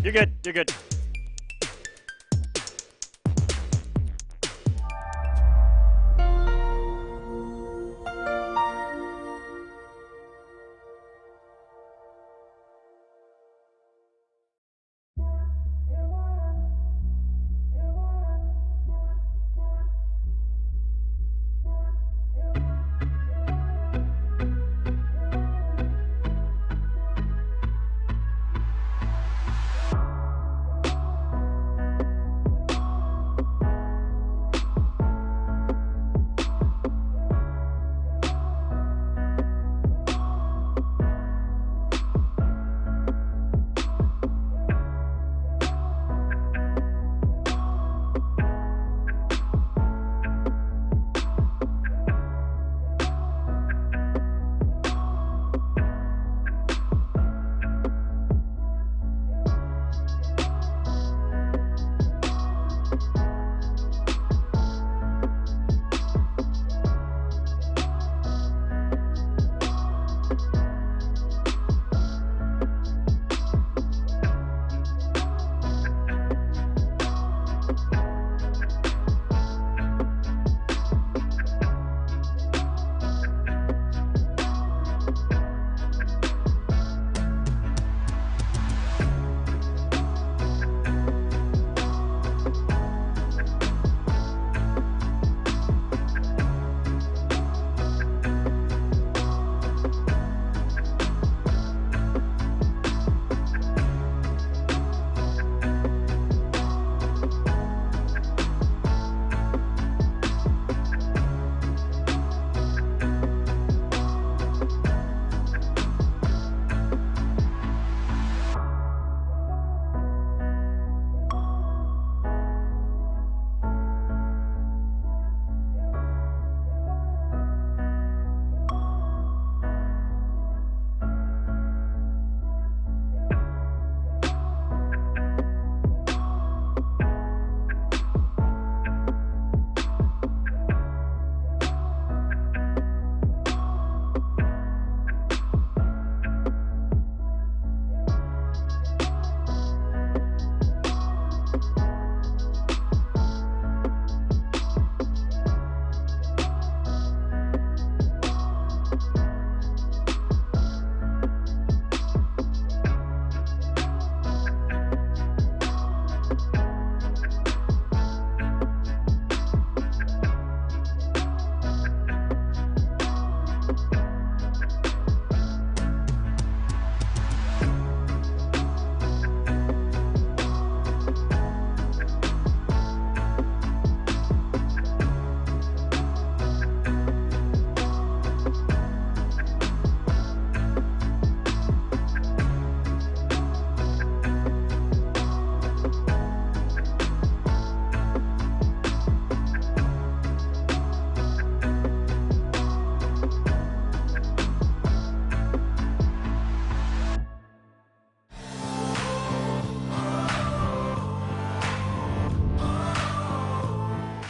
You're good. You're good.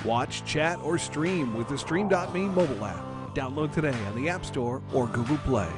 Watch, chat, or stream with the Stream.me mobile app. Download today on the App Store or Google Play.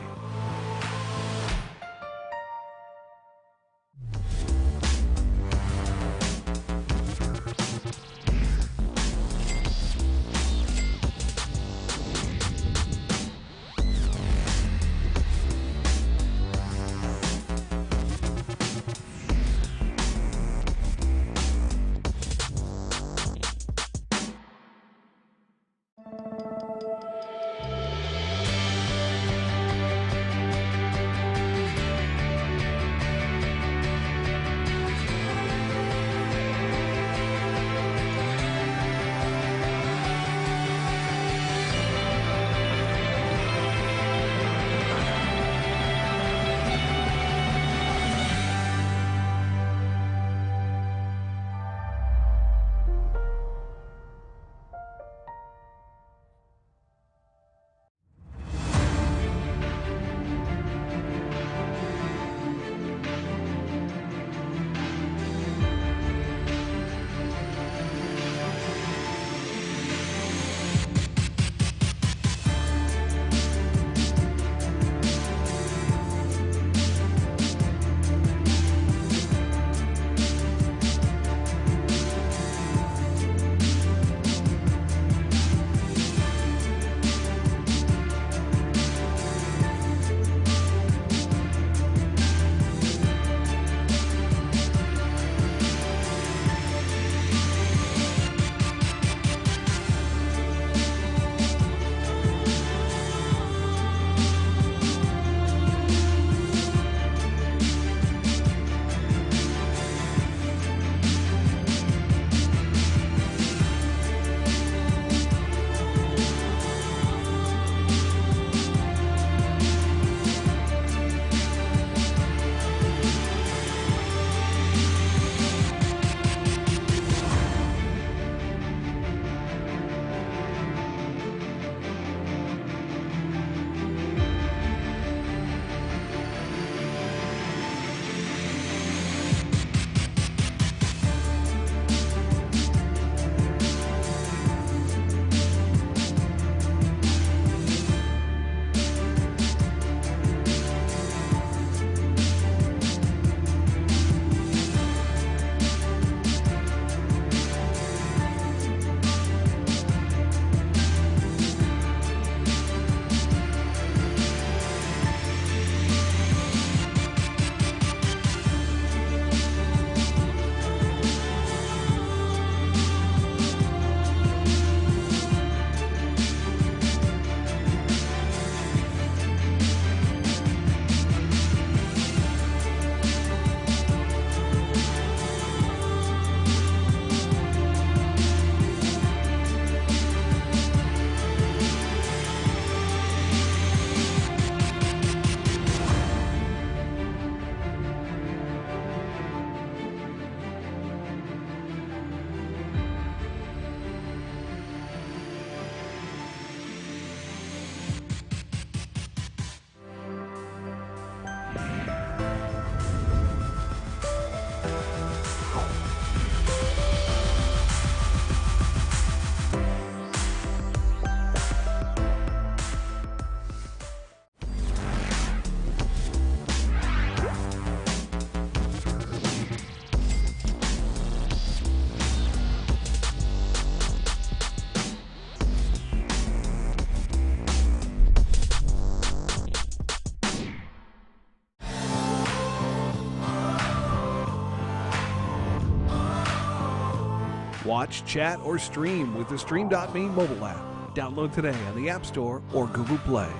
Watch, chat, or stream with the Stream.me mobile app. Download today on the App Store or Google Play.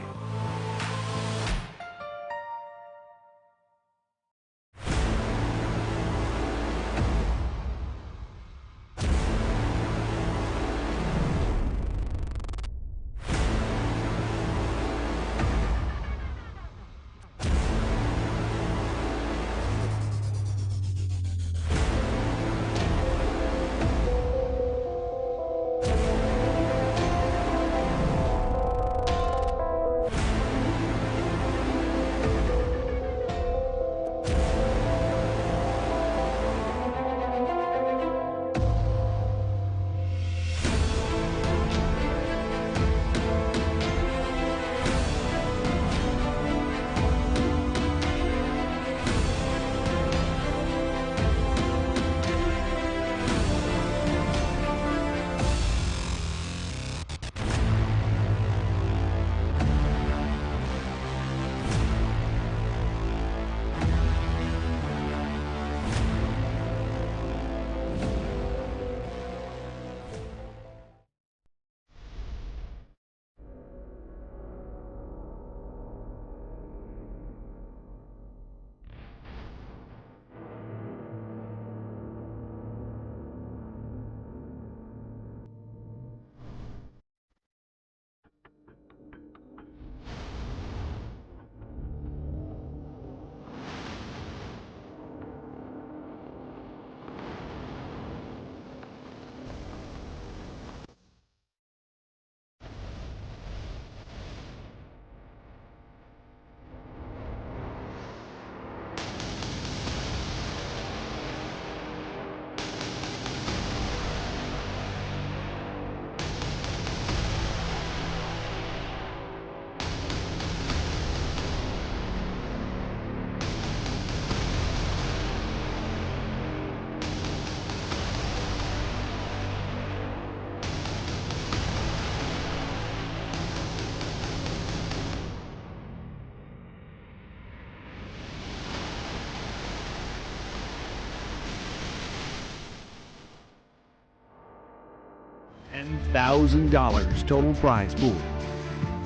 $10,000 total prize pool.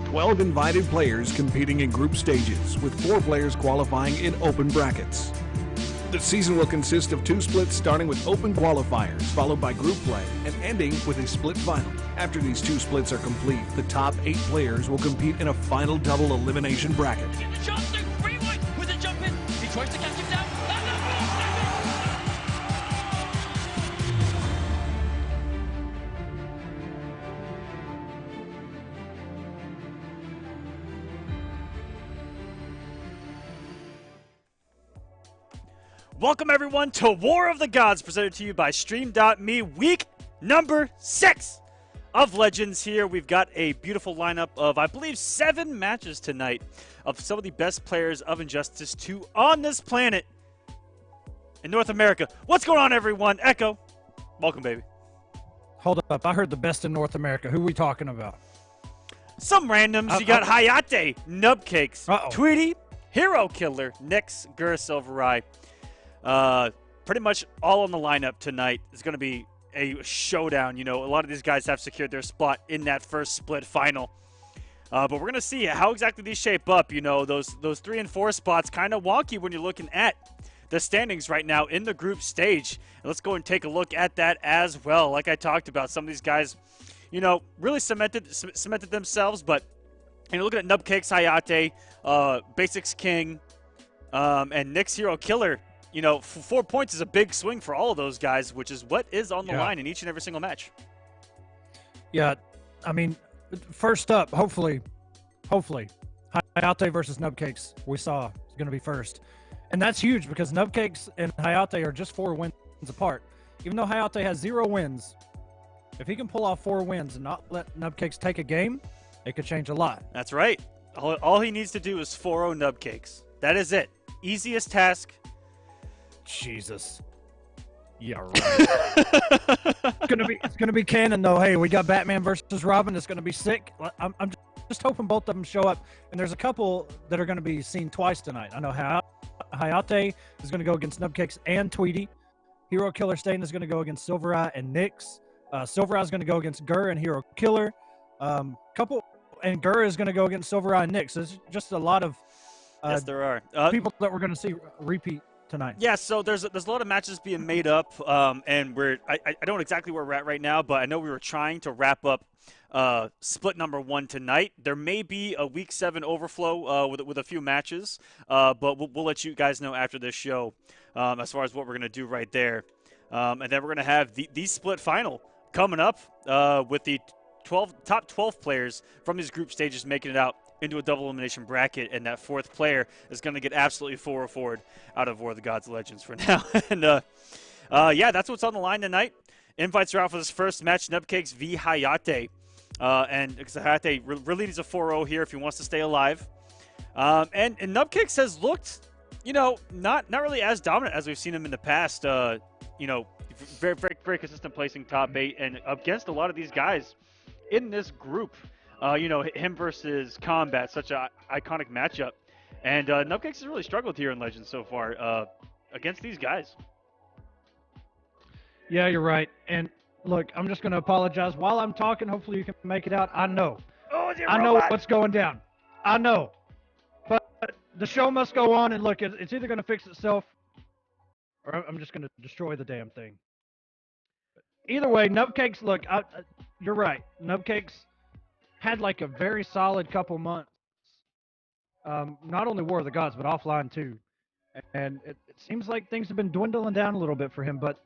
12 invited players competing in group stages, with 4 players qualifying in open brackets. The season will consist of 2 splits starting with open qualifiers, followed by group play, and ending with a split final. After these 2 splits are complete, the top 8 players will compete in a final double elimination bracket. In the jump, Freewood with a jump in. He tries to catch him down. Welcome everyone to War of the Gods, presented to you by Stream.me, week number 6 of Legends here. We've got a beautiful lineup of, I believe, 7 matches tonight of some of the best players of Injustice 2 on this planet in North America. What's going on, everyone? Echo, welcome, baby. Hold up, I heard the best in North America. Who are we talking about? Some randoms. You got Hayatei, Nubcakes, Tweedy, Hero Killer, Nyx, SylverRye. Pretty much all on the lineup tonight. It's going to be a showdown. You know, a lot of these guys have secured their spot in that first split final. But we're going to see how exactly these shape up. You know, those 3 and 4 spots kind of wonky when you're looking at the standings right now in the group stage. And let's go and take a look at that as well. Like I talked about, some of these guys, you know, really cemented themselves. But, you know, looking at Nubcakes, Hayatei, Basics King, and Nyx, Hero Killer. You know, 4 points is a big swing for all of those guys, which is what is on the line in each and every single match. Yeah, I mean, first up, hopefully, Hayatei versus Nubcakes, we saw, is going to be first. And that's huge because Nubcakes and Hayatei are just 4 wins apart. Even though Hayatei has 0 wins, if he can pull off 4 wins and not let Nubcakes take a game, it could change a lot. That's right. All he needs to do is 4-0 Nubcakes. That is it. Easiest task. Jesus. Yeah, right. It's gonna be canon though. Hey, we got Batman versus Robin. It's gonna be sick. I'm just hoping both of them show up. And there's a couple that are gonna be seen twice tonight. I know Hayatei is gonna go against Nubcakes and Tweedy. Hero Killer Stain is going to go against SylverRye and Nyx. SylverRye is going to go against Gur and Hero Killer. And Gur is going to go against SylverRye and Nyx. There's just a lot of yes, there are people that we're going to see repeat tonight. Yeah, so there's a lot of matches being made up, and I don't know exactly where we're at right now, but I know we were trying to wrap up split number 1 tonight. There may be a week 7 overflow with a few matches, but we'll let you guys know after this show as far as what we're going to do right there. And then we're going to have the split final coming up with the top 12 players from these group stages making it out into a double elimination bracket, and that 4th player is going to get absolutely forward out of War of the Gods Legends for now. And yeah, that's what's on the line tonight. Invites are out for this first match, Nubcakes v Hayatei. And because Hayatei really needs a 4-0 here if he wants to stay alive. And Nubcakes has looked, not really as dominant as we've seen him in the past. Very, very, very consistent placing top 8, and against a lot of these guys in this group. Him versus Combat, such an iconic matchup. And Nubcakes has really struggled here in Legends so far against these guys. Yeah, you're right. And look, I'm just going to apologize. While I'm talking, hopefully you can make it out. I know. I know what's going down. I know. But the show must go on, and look, it's either going to fix itself or I'm just going to destroy the damn thing. Either way, Nubcakes, look, you're right. Nubcakes had like a very solid couple months. Not only War of the Gods, but offline too. And it seems like things have been dwindling down a little bit for him. But,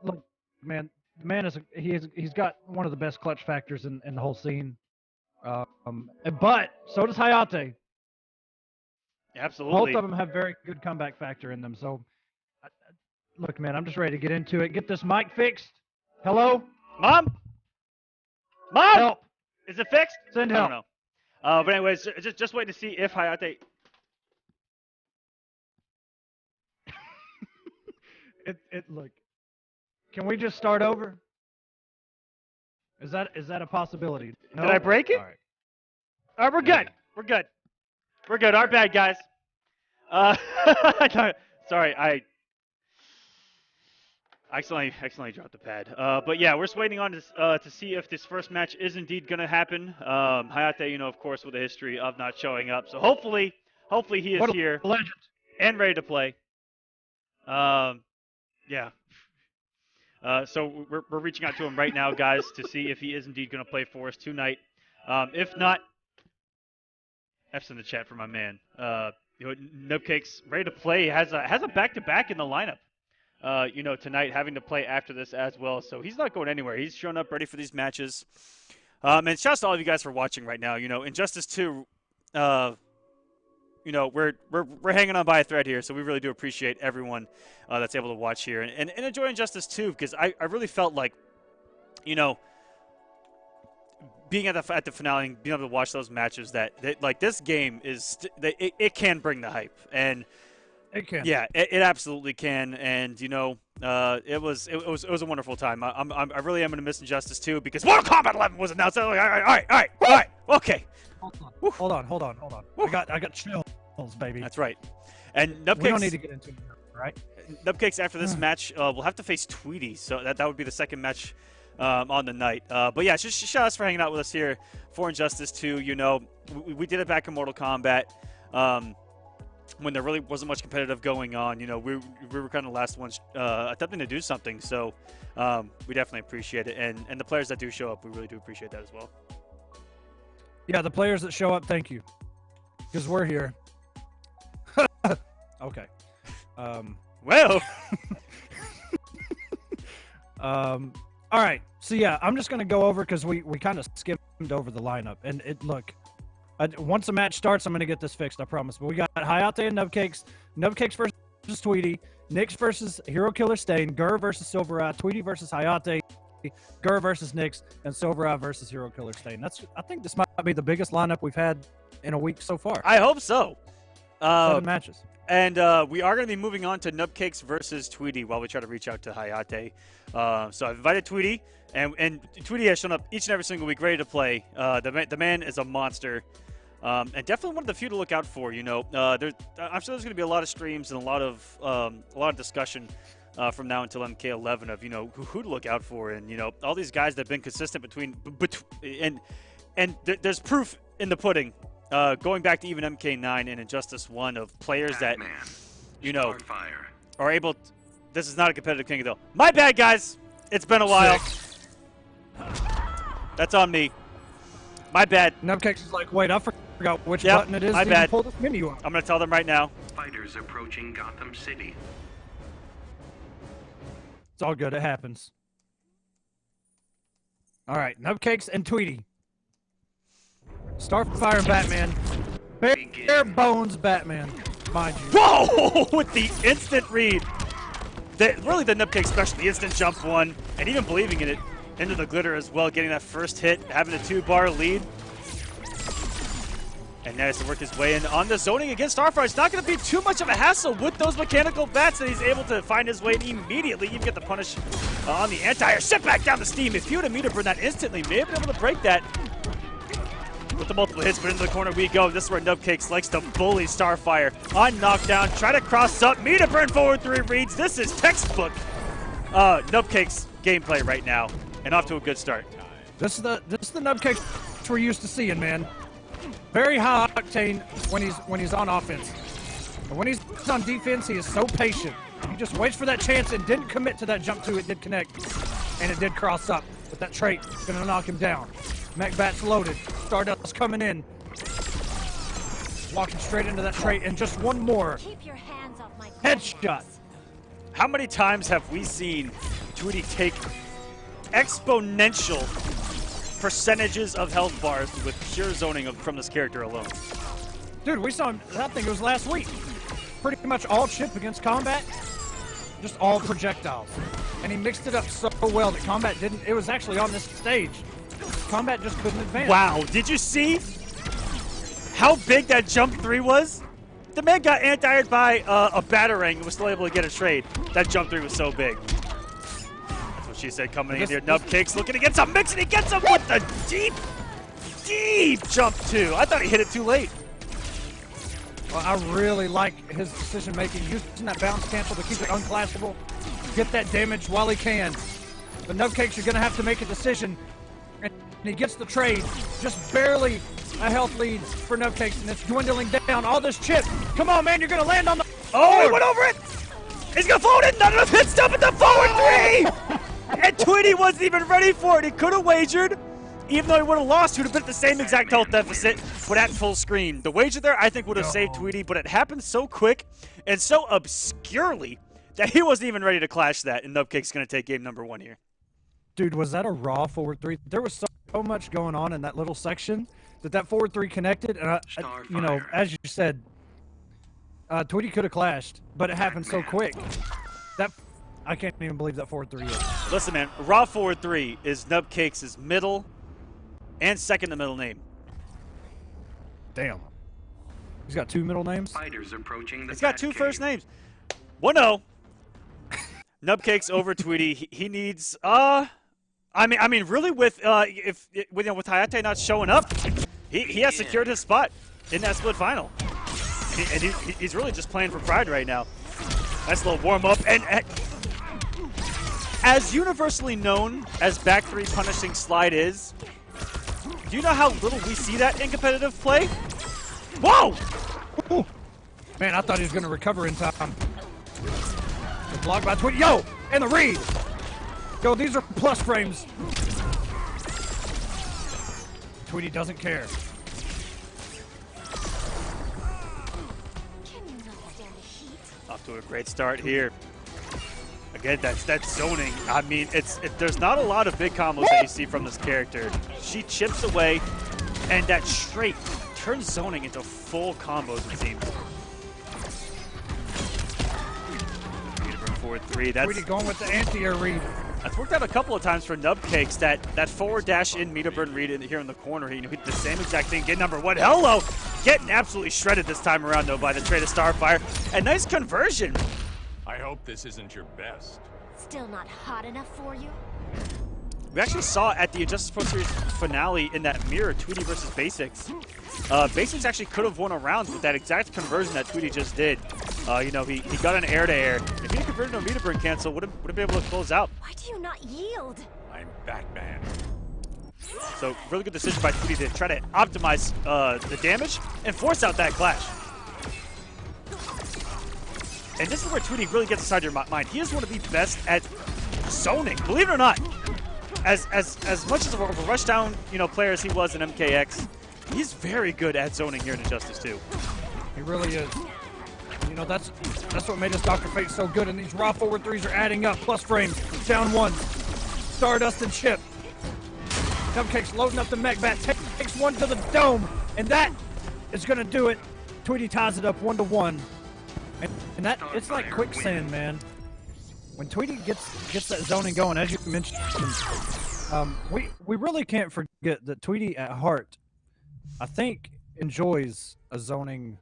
look, man, the man he's got one of the best clutch factors in the whole scene. But so does Hayatei. Absolutely. Both of them have very good comeback factor in them. So, look, man, I'm just ready to get into it. Get this mic fixed. Hello? Mom? Help. Is it fixed? Send help. I don't know. But anyways, just wait to see if Hayatei... Look, can we just start over? Is that a possibility? No? Did I break it? All right. All right, we're good. We're good. We're good. Our bad, guys. Sorry, I accidentally dropped the pad. But yeah, we're just waiting on to see if this first match is indeed going to happen. Hayatei, of course, with a history of not showing up. So hopefully he is here legend. And ready to play. Yeah. So we're reaching out to him right now, guys, to see if he is indeed going to play for us tonight. If not, F's in the chat for my man. Nubcakes ready to play. Has a back-to-back in the lineup. Tonight, having to play after this as well. So he's not going anywhere. He's shown up ready for these matches. And shouts to all of you guys for watching right now. Injustice 2, we're hanging on by a thread here, so we really do appreciate everyone that's able to watch here and enjoy Injustice 2, because I really felt like, being at the finale and being able to watch those matches that like this game is it can bring the hype, and it can. Yeah, it absolutely can, and it was a wonderful time. I really am gonna miss Injustice 2 because Mortal Kombat 11 was announced. All right, okay. Hold on. I got chills, baby. That's right. And Nubcakes, we don't need to get into it, right? Nubcakes after this match will have to face Tweedy, so that would be the second match on the night. But yeah, just shout out for hanging out with us here for Injustice 2. We did it back in Mortal Kombat when there really wasn't much competitive going on. We were kind of the last ones attempting to do something, so we definitely appreciate it. And the players that do show up, we really do appreciate that as well. Yeah, the players that show up, thank you, because we're here. Okay. Well. All right. So yeah, I'm just gonna go over because we kind of skimmed over the lineup, and once the match starts, I'm gonna get this fixed, I promise. But we got Hayatei and Nubcakes versus Tweedy, Nyx versus Hero Killer Stain, Gur versus SylverRye, Tweedy versus Hayatei, Gur versus Nyx, and SylverRye versus Hero Killer Stain. I think this might be the biggest lineup we've had in a week so far. I hope so. 7 matches. And we are going to be moving on to Nubcakes versus Tweedy while we try to reach out to Hayatei. So I've invited Tweedy, and Tweedy has shown up each and every single week ready to play. The man is a monster, and definitely one of the few to look out for. I'm sure there's going to be a lot of streams and a lot of discussion from now until MK11 of, you know, who to look out for. And, you know, all these guys that have been consistent there's proof in the pudding. Going back to even MK9 and Injustice 1 of players that, you know, are able to, this is not a competitive king though. My bad, guys. It's been a while. That's on me. My bad. Nubcakes is like, wait, I forgot which button it is. My bad. Pull this menu up. I'm going to tell them right now. Fighters approaching Gotham City. It's all good. It happens. All right, Nubcakes and Tweedy. Starfire and Batman. Bare bones Batman, mind you. Whoa! With the instant read. Really the Nubcake special, the instant jump one, and even believing in it into the glitter as well, getting that first hit, having a 2-bar lead. And now has to work his way in on the zoning against Starfire. It's not going to be too much of a hassle with those mechanical bats that he's able to find his way in immediately. Even get the punish on the anti-air. Shit back down the steam. If he would have meter burned that instantly, may have been able to break that. With the multiple hits, but into the corner we go. This is where Nubcakes likes to bully Starfire on knockdown. Try to cross up. Meter burn forward 3 reads. This is textbook Nubcakes gameplay right now, and off to a good start. This is the Nubcakes we're used to seeing, man. Very high octane when he's on offense. And when he's on defense, he is so patient. He just waits for that chance and didn't commit to that jump 2. It did connect, and it did cross up. But that trait is going to knock him down. Mech Bat's loaded. Stardust coming in. Walking straight into that trait, and just one more. Keep your hands off my headshot. How many times have we seen Tweedy take exponential percentages of health bars with pure zoning from this character alone? Dude, we saw him, I think it was last week. Pretty much all chip against combat, just all projectiles. And he mixed it up so well that combat didn't, it was actually on this stage. Combat just couldn't advance. Wow, did you see how big that jump 3 was? The man got anti-aired by a batarang and was still able to get a trade. That jump 3 was so big. That's what she said coming in here. Nubcakes looking to get some mix, and he gets him with the deep jump 2. I thought he hit it too late. Well, I really like his decision making, using that bounce cancel to keep it unclassable, get that damage while he can. But Nubcakes are going to have to make a decision. And he gets the trade, just barely a health lead for Nubcakes, and it's dwindling down. All this chip. Come on, man, you're going to land on the Oh, he went over it! He's going to float it! Not enough hit stuff at the forward 3! And Tweedy wasn't even ready for it. He could have wagered. Even though he would have lost, he would have been at the same exact health deficit, but at full screen. The wager there, I think, would have saved Tweedy, but it happened so quick and so obscurely that he wasn't even ready to clash that, and Nubcake's going to take game number 1 here. Dude, was that a raw forward 3? There was so much going on in that little section that forward 3 connected, and you know, as you said, Tweedy could have clashed, but it happened so quick. That I can't even believe that forward 3 is. Listen, man, raw forward 3 is Nubcakes' middle and second to middle name. Damn. He's got 2 middle names? Fighters approaching the He's got 2 first names. 1-0. Nubcakes over Tweedy. He needs I mean really with with Hayatei not showing up, he has secured his spot in that split final. And he's really just playing for pride right now. Nice little warm up, and as universally known as back 3 punishing slide is, do you know how little we see that in competitive play? Whoa! Ooh. Man, I thought he was going to recover in time. The block by Tweedy. Yo! And the read! Yo, these are plus frames. Tweedy doesn't care. Off to a great start here. Again, that's zoning. I mean, there's not a lot of big combos that you see from this character. She chips away, and that straight turns zoning into full combos, it seems. Forward 3. That's Tweedy going with the anti-air read. That's worked out a couple of times for Nubcakes. That forward dash in meter burn read here in the corner. He did the same exact thing. Get number 1. Hello! Getting absolutely shredded this time around, though, by the trade of Starfire. A nice conversion. I hope this isn't your best. Still not hot enough for you? We actually saw at the Injustice Pro Series finale in that mirror, Tweedy versus Basics. Basics actually could have won a round with that exact conversion that Tweedy just did. You know, he got an air-to-air. If he had converted to a meter burn cancel, would have been able to close out. Why do you not yield? I'm Batman. So really good decision by Tweedy to try to optimize the damage and force out that clash. And this is where Tweedy really gets inside your mind. He is one of the best at zoning, believe it or not. As much as a rushdown, you know, player as he was in MKX, he's very good at zoning here in Injustice 2. He really is. You know, that's what made us Dr. Fate so good, and these raw forward threes are adding up. Plus frames, down one. Stardust and Chip. Cupcake's loading up the mech bat, takes one to the dome, and that is going to do it. Tweedy ties it up 1-1. And that, it's like quicksand, man. When Tweedy gets that zoning going, as you mentioned, we really can't forget that Tweedy at heart, I think, enjoys a zoning,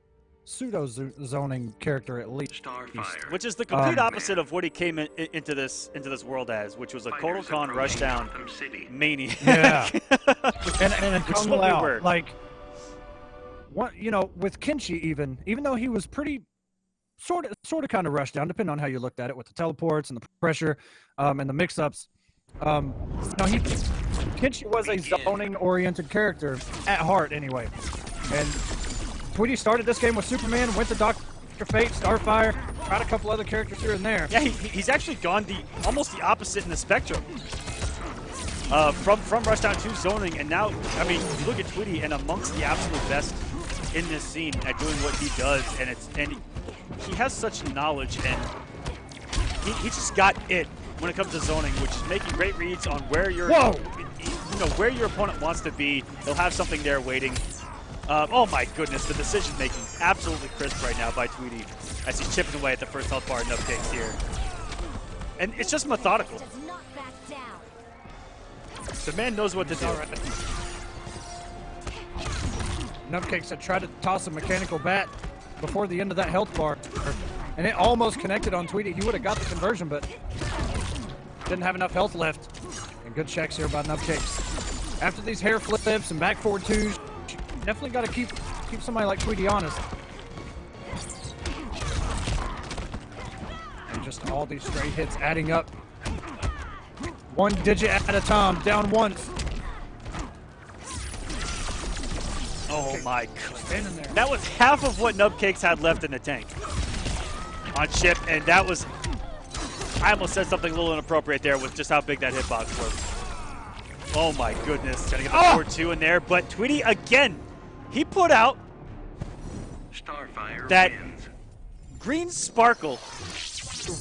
pseudo-zoning character at least. Starfire. Which is the complete opposite of what he came into this world as, which was a Kotal-Con rushdown maniac. Yeah. and a Which is Kung what we Lao, were. like, what, you know, with Kenshi even though he was pretty sort of kind of rushed down, depending on how you looked at it, with the teleports and the pressure and the mix-ups. You know, Kenshi was a zoning-oriented character at heart, anyway. And Tweedy started this game with Superman, went to Dr. Fate, Starfire, tried a couple other characters here and there. Yeah, he's actually gone almost the opposite in the spectrum. From rushdown to zoning, and now, I mean, you look at Tweedy, and amongst the absolute best in this scene at doing what he does, and he has such knowledge, and he just got it when it comes to zoning, which is making great reads on where your where your opponent wants to be. He'll have something there waiting. Oh my goodness, the decision making absolutely crisp right now by Tweedy as he's chipping away at the first health bar and upkicks here, and it's just methodical. Does not back down. The man knows what to do. Nubcakes had tried to toss a mechanical bat before the end of that health bar, and it almost connected on Tweedy. He would have got the conversion, but didn't have enough health left. And good checks here by Nubcakes. After these hair flips and back forward twos, definitely got to keep somebody like Tweedy honest. And just all these straight hits adding up. One digit at a time, down once. Oh my Standing there. god. That was half of what Nubcakes had left in the tank on Chip, and that was, I almost said something a little inappropriate there with just how big that hitbox was. Oh my goodness. Gotta get the 4-2 in there, but Tweedy again, he put out Starfire that wins. green sparkle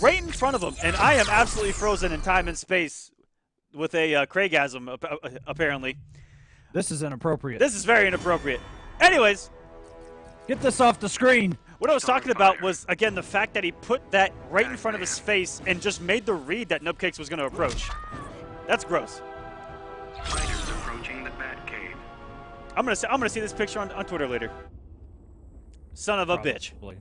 right in front of him, and I am absolutely frozen in time and space with a Craigasm, apparently. This is inappropriate. This is very inappropriate. Anyways, Get this off the screen. what I was talking about was, again, the fact that he put that right in front of his face and just made the read that Nubcakes was going to approach. That's gross. Fighters approaching the Batcave. I'm gonna see this picture on Twitter later. Son of a bitch. Probably.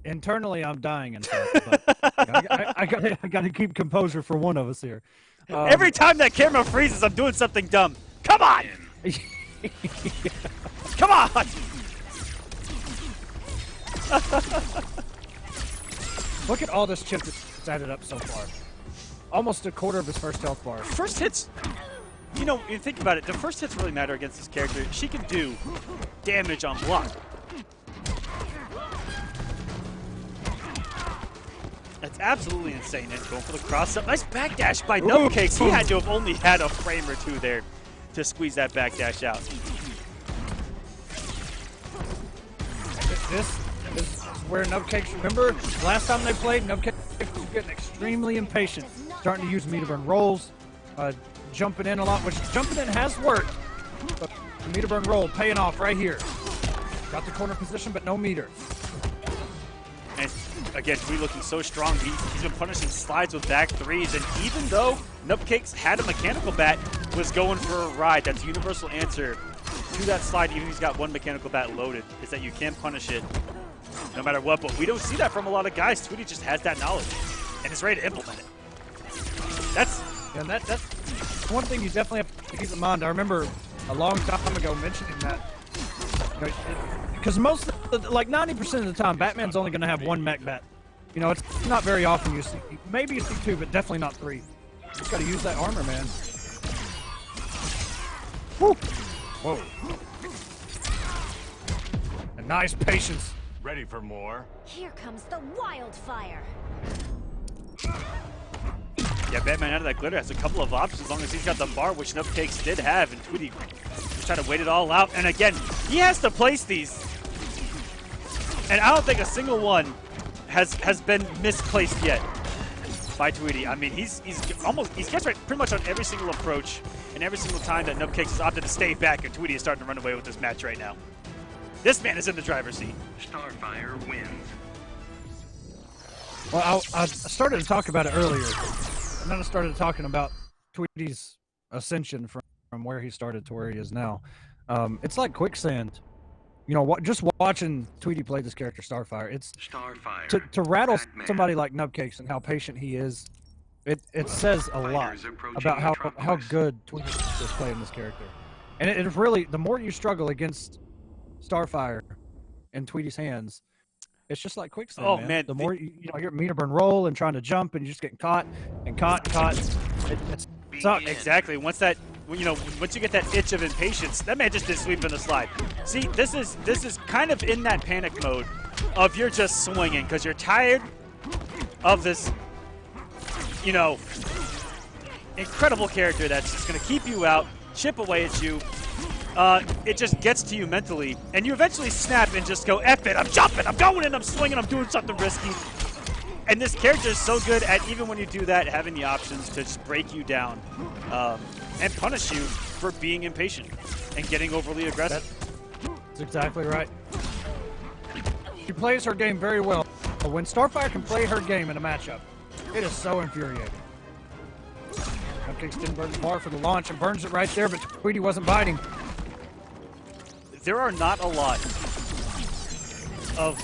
Internally, I'm dying inside, but I gotta keep composure for one of us here. Every time that camera freezes, I'm doing something dumb. Come on! Come on! Look at all this chip that's added up so far. Almost a quarter of his first health bar. First hits, you know, you think about it, the first hits really matter against this character. She can do damage on block. That's absolutely insane. And going for the cross-up. Nice backdash by Nubcakes. He had to have only had a frame or two there to squeeze that backdash out. This is where Nubcakes, remember, last time they played, Nubcakes was getting extremely impatient. Starting to use meter burn rolls, jumping in a lot, which jumping in has worked, but the meter burn roll paying off right here. Got the corner position, but no meter. And again, Tweedy looking so strong. He's been punishing slides with back threes, and even though Nubcakes had a mechanical bat, was going for a ride. That's the universal answer to that slide, even if he's got one mechanical bat loaded, is that you can punish it no matter what. But we don't see that from a lot of guys. Tweedy just has that knowledge and is ready to implement it. That's one thing you definitely have to keep in mind. I remember a long time ago mentioning that Because like 90% of the time, Batman's only going to have one mech bat. You know, it's not very often you see. Maybe you see 2, but definitely not 3. You just got to use that armor, man. Woo! Whoa. A nice patience. Ready for more? Here comes the wildfire. Yeah, Batman out of that glitter has a couple of options as long as he's got the bar, which Nupcakes did have, and Tweedy was trying to wait it all out. And again, he has to place these. And I don't think a single one has been misplaced yet by Tweedy. I mean, he gets right pretty much on every single approach, and every single time that Nupcakes has opted to stay back, and Tweedy is starting to run away with this match right now. This man is in the driver's seat. Starfire wins. Well, I started to talk about it earlier, and then I started talking about Tweedy's ascension from where he started to where he is now. It's like quicksand. You know, just watching Tweedy play this character, Starfire, it's Starfire. to rattle Batman. somebody like Nupcakes and how patient he is. It says a lot about how good Tweedy is playing this character. And it really, the more you struggle against Starfire in Tweedy's hands, it's just like quicksand. Oh, man. The more you know, you're meter burn roll and trying to jump, and you're just getting caught and caught and caught. It sucks. Exactly. Once you get that itch of impatience, that man just did sweep in the slide. See, this is kind of in that panic mode of you're just swinging because you're tired of this, you know, incredible character that's just going to keep you out, chip away at you. It just gets to you mentally, and you eventually snap and just go, F it, I'm jumping, I'm going in, I'm swinging, I'm doing something risky. And this character is so good at, even when you do that, having the options to just break you down and punish you for being impatient and getting overly aggressive. That's exactly right. She plays her game very well. But when Starfire can play her game in a matchup, it is so infuriating. Nupcakes didn't burn the bar for the launch and burns it right there, but Tweedy wasn't biting. There are not a lot of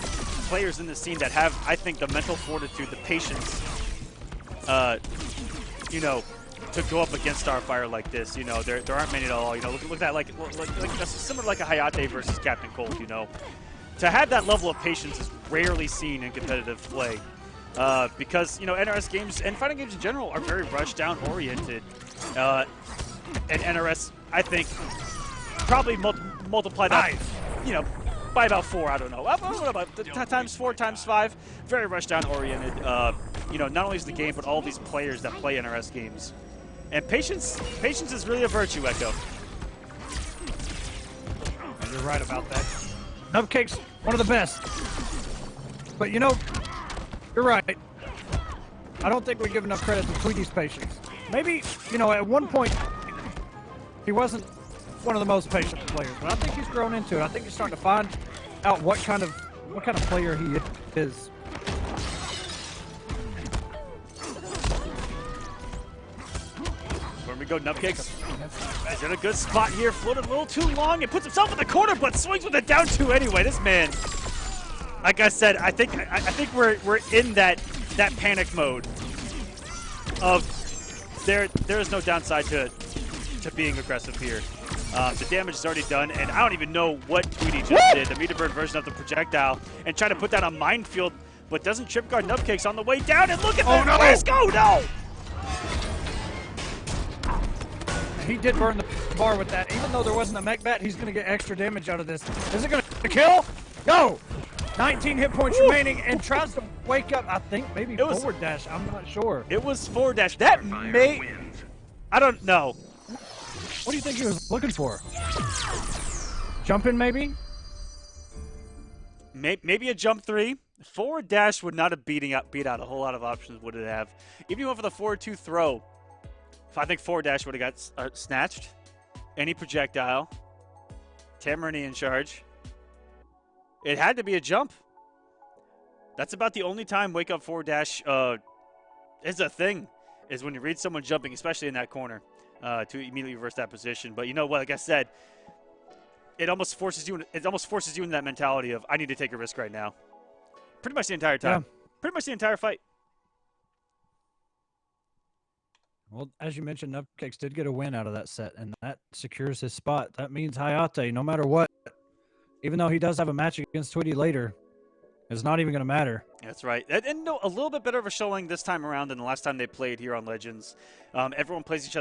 players in the scene that have, I think, the mental fortitude, the patience, you know, to go up against Starfire like this. You know, there aren't many at all. You know, look at that, like that's similar like a Hayatei versus Captain Cold. You know, to have that level of patience is rarely seen in competitive play, because you know NRS games and fighting games in general are very rush down oriented, and NRS, I think, probably multiply that, you know, by about 4, I don't know. Times 4, times 5. Very rush down oriented. You know, not only is the game, but all these players that play NRS games. And patience is really a virtue, Echo. And you're right about that. Nupcakes, one of the best. But you know, you're right. I don't think we give enough credit to Tweedy's patience. Maybe, you know, at one point, he wasn't one of the most patient players, but I think he's grown into it. I think he's starting to find out what kind of player he is. Where we go, Nupcakes is in a good spot here. Floated a little too long and puts himself in the corner, but swings with it down 2 anyway. This man, like I said, I think we're in that panic mode of there is no downside to being aggressive here. The damage is already done, and I don't even know what Tweedy just did. The meter burn version of the projectile, and try to put that on minefield, but doesn't trip guard Nupcakes on the way down. And look at that risk! Oh no! He did burn the bar with that. Even though there wasn't a mech bat, he's going to get extra damage out of this. Is it going to kill? Go! 19 hit points remaining, and tries to wake up. I think maybe forward dash. I'm not sure. It was forward dash. That may... I don't know. What do you think he was looking for? Jumping, maybe? Maybe a jump 3. Forward dash would not have beat out a whole lot of options, would it have? Even if you went for the forward 2 throw, I think forward dash would have got snatched. Any projectile. Tamarini in charge. It had to be a jump. That's about the only time wake up forward dash is a thing, is when you read someone jumping, especially in that corner. To immediately reverse that position. But you know what? Like I said, it almost forces you in that mentality of I need to take a risk right now. Pretty much the entire time. Yeah. Pretty much the entire fight. Well, as you mentioned, Nupcakes did get a win out of that set, and that secures his spot. That means Hayatei, no matter what, even though he does have a match against Tweedy later, it's not even going to matter. That's right. And no, a little bit better of a showing this time around than the last time they played here on Legends. Everyone plays each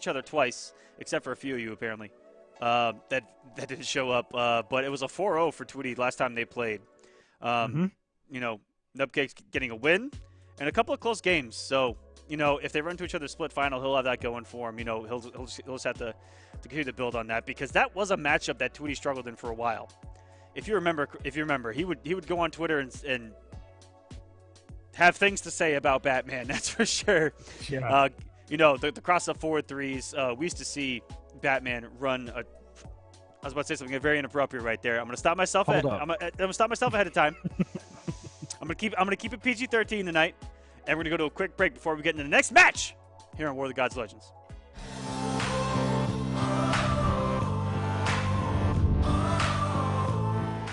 other twice, except for a few of you apparently. That didn't show up. But it was a 4-0 for Tweedy last time they played. You know, Nubcake's getting a win and a couple of close games. So, you know, if they run to each other split final, he'll have that going for him. You know, he'll just have to continue to build on that, because that was a matchup that Tweedy struggled in for a while. If you remember, he would go on Twitter and have things to say about Batman. That's for sure. Yeah. You know, the cross-up forward threes. We used to see Batman run a. I was about to say something very inappropriate right there. I'm gonna stop myself. I'm gonna stop myself ahead of time. I'm gonna keep it PG-13 tonight, and we're gonna go to a quick break before we get into the next match here on War of the Gods Legends.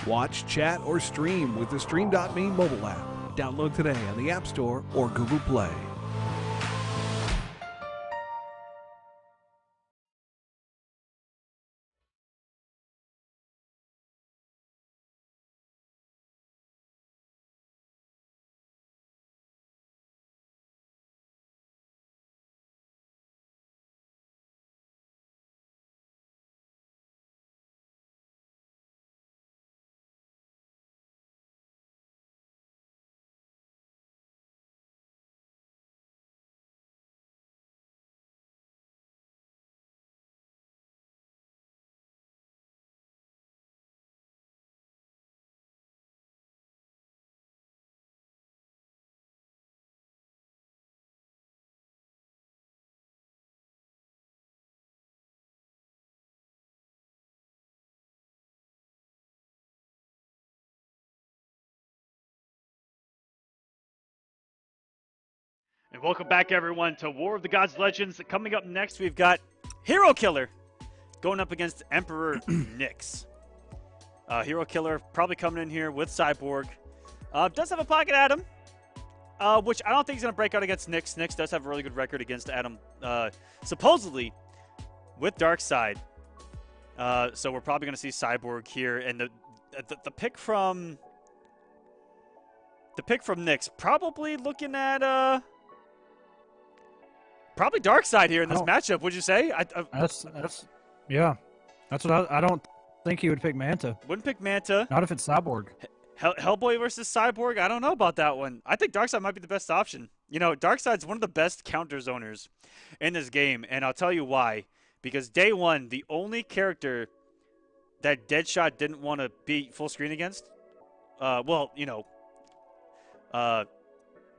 Watch, chat, or stream with the Stream.me mobile app. Download today on the App Store or Google Play. And welcome back, everyone, to War of the Gods Legends. Coming up next, we've got Hero Killer going up against Emperor Nyx. Hero Killer probably coming in here with Cyborg. Does have a pocket Adam, which I don't think he's going to break out against Nyx. Nyx does have a really good record against Adam, supposedly, with Darkseid. So we're probably going to see Cyborg here. And the pick from Nyx, probably looking at probably Darkseid here in this matchup, would you say? Yeah. That's what I don't think he would pick Manta. Wouldn't pick Manta. Not if it's Cyborg. Hellboy versus Cyborg? I don't know about that one. I think Darkseid might be the best option. You know, Darkseid's one of the best counter zoners in this game, and I'll tell you why. Because day one, the only character that Deadshot didn't want to be full screen against, well, you know,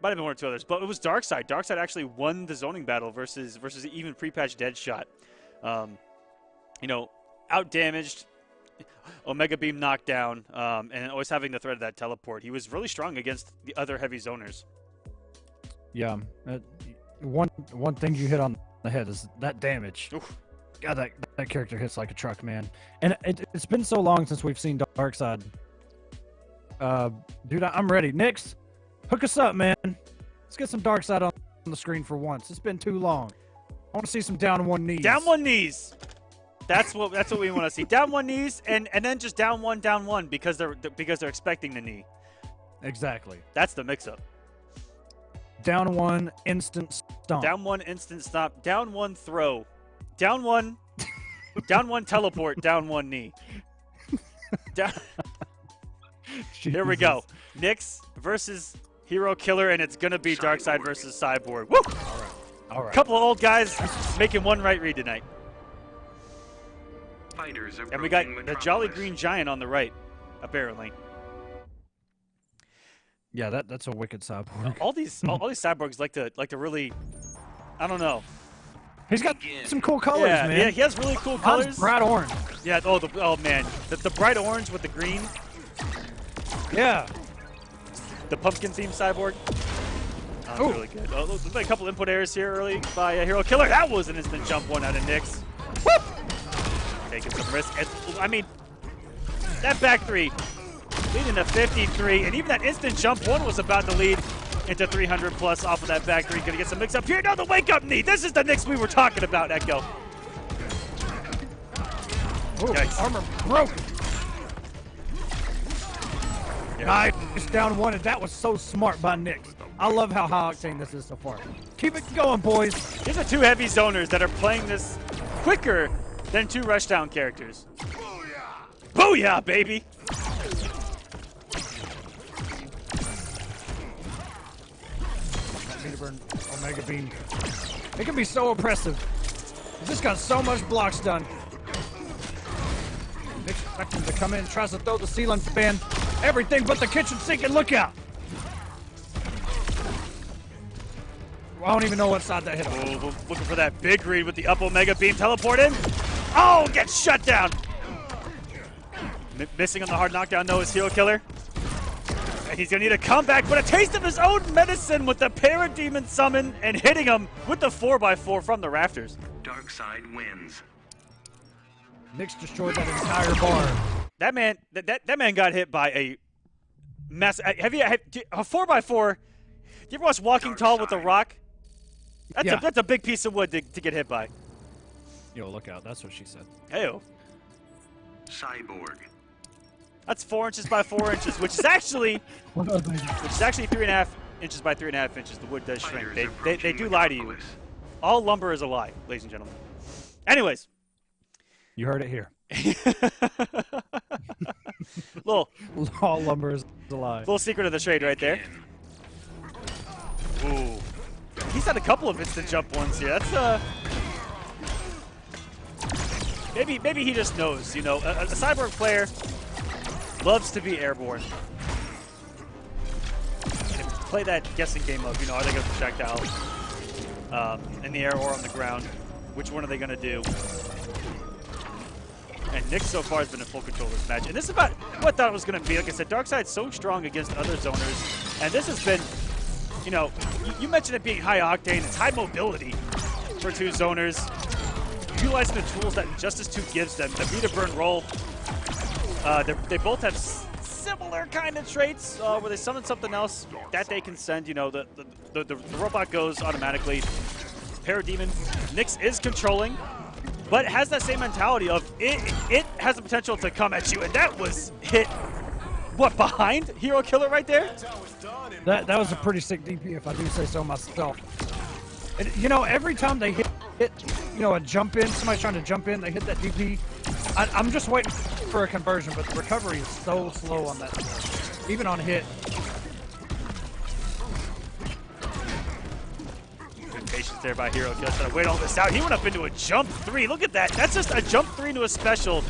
might have been one or two others, but it was Darkseid. Darkseid actually won the zoning battle versus even pre-patch Deadshot. You know, out-damaged, Omega Beam knockdown, and always having the threat of that teleport. He was really strong against the other heavy zoners. Yeah. One thing you hit on the head is that damage. Oof. God, that character hits like a truck, man. And it's been so long since we've seen Darkseid. Dude, I'm ready. Nyx, hook us up, man. Let's get some Darkseid on the screen for once. It's been too long. I want to see some down one knees. Down one knees. That's what we want to see. Down one knees, and then just down one because they're expecting the knee. Exactly. That's the mix-up. Down one, instant stomp. Down one, instant stomp. Down one, throw. Down one teleport. Down one knee. Here we go. Nyx versus Hero Killer, and it's gonna be Darkseid versus Cyborg. Woo! All right. Couple of old guys making one right read tonight. And we got the Jolly Green Giant on the right, apparently. Yeah, that's a wicked cyborg. All these cyborgs like to really, I don't know. He's got some cool colors, man. Yeah, he has really cool colors. Mine's bright orange. Yeah. Oh man, the bright orange with the green. Yeah. The pumpkin themed cyborg. Oh, really good. Oh, there's like a couple input errors here early by Hero Killer. That was an instant jump one out of Nyx. Woo! Taking some risk. I mean, that back three leading to 53, and even that instant jump one was about to lead into 300 plus off of that back three. Gonna get some mix up here. Now the wake up knee. This is the Nyx we were talking about, Echo. Yikes. Armor broken. Nice, down one, and that was so smart by Nyx. I love how high octane this is so far. Keep it going, boys. These are two heavy zoners that are playing this quicker than two rushdown characters. Booyah! Booyah, baby! Burn Omega Beam. It can be so oppressive. He just got so much blocks done. Nyx expecting to come in, tries to throw the ceiling fan. Everything but the kitchen sink, and look out! I don't even know what side that hit on. Oh, looking for that big read with the up Omega Beam. Teleport in. Oh, gets shut down. Missing on the hard knockdown, though, is Hero Killer. And he's going to need a comeback, but a taste of his own medicine with the Parademon summon and hitting him with the 4x4 from the rafters. Dark side wins. Nyx destroyed that entire bar. That man got hit by a mess. A 4x4? You ever watch Walking Dark Tall side. with a rock? Yeah. That's a big piece of wood to get hit by. Yo, look out. That's what she said. Heyo. Cyborg. That's 4 inches by 4 inches, which is actually 3.5 inches by 3.5 inches. The wood does shrink. They do lie to you. All lumber is a lie, ladies and gentlemen. Anyways. You heard it here. All lumber is a lie. Little secret of the trade right there. Ooh. He's had a couple of instant jump ones here. That's maybe he just knows, you know, a Cyborg player loves to be airborne. And play that guessing game of, you know, are they going to projectile in the air or on the ground? Which one are they going to do? And Nyx so far has been in full control of this match. And this is about what I thought it was going to be. Like I said, Darkseid's so strong against other zoners. And this has been, you know, you mentioned it being high octane. It's high mobility for two zoners. Utilizing the tools that Injustice 2 gives them. The meter burn roll. They both have similar kind of traits where they summon something else that they can send. You know, the robot goes automatically. Parademon. Nyx is controlling, but has that same mentality of it has the potential to come at you, and that was hit, what, behind Hero Killer right there? That was a pretty sick DP, if I do say so myself. And, you know, every time they hit, you know, a jump in, somebody's trying to jump in, they hit that DP. I'm just waiting for a conversion, but the recovery is so slow on that, even on hit. Patience there by Hero Killer. Trying to wait all this out. He went up into a jump 3. Look at that. That's just a jump 3 into a special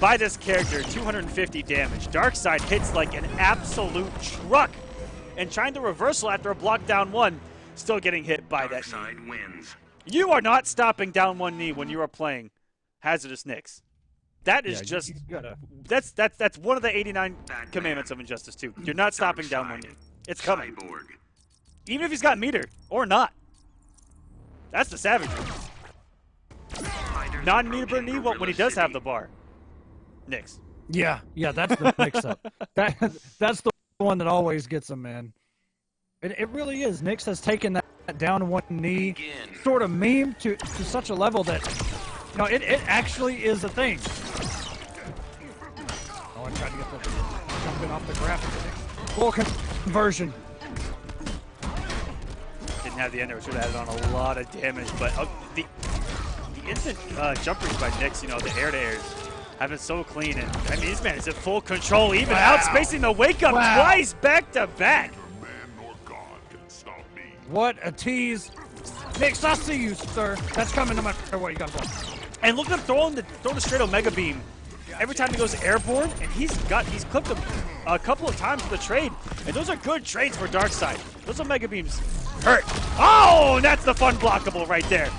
by this character. 250 damage. Darkseid hits like an absolute truck. And trying to reversal after a block down 1. Still getting hit by that knee. Wins. You are not stopping down 1 knee when you are playing Hazardous Nyx. That is just... That's one of the 89 commandments of Injustice 2. You're not stopping down 1 knee. It's coming. Cyborg. Even if he's got meter or not. That's the savagery. Non-meter burn knee when he does have the bar. Nyx. Yeah, that's the mix-up. That's the one that always gets him, man. It really is. Nyx has taken that down 1 knee sort of meme to such a level that, you know, it actually is a thing. Oh, I tried to get the jumping off the graphic. Full conversion. Didn't have the ender, which would have added on a lot of damage, but the instant jumpers by Nyx, you know, the air-to-airs have been so clean, and I mean, this man is in full control, even outspacing the wake-up twice back-to-back. What a tease. Nyx, I see you, sir. That's coming no matter what you got going. And look at him throwing the straight Omega Beam every time he goes airborne, and he's clipped him a couple of times with the trade, and those are good trades for Darkseid. Those Omega Beams hurt. Oh, and that's the fun blockable right there.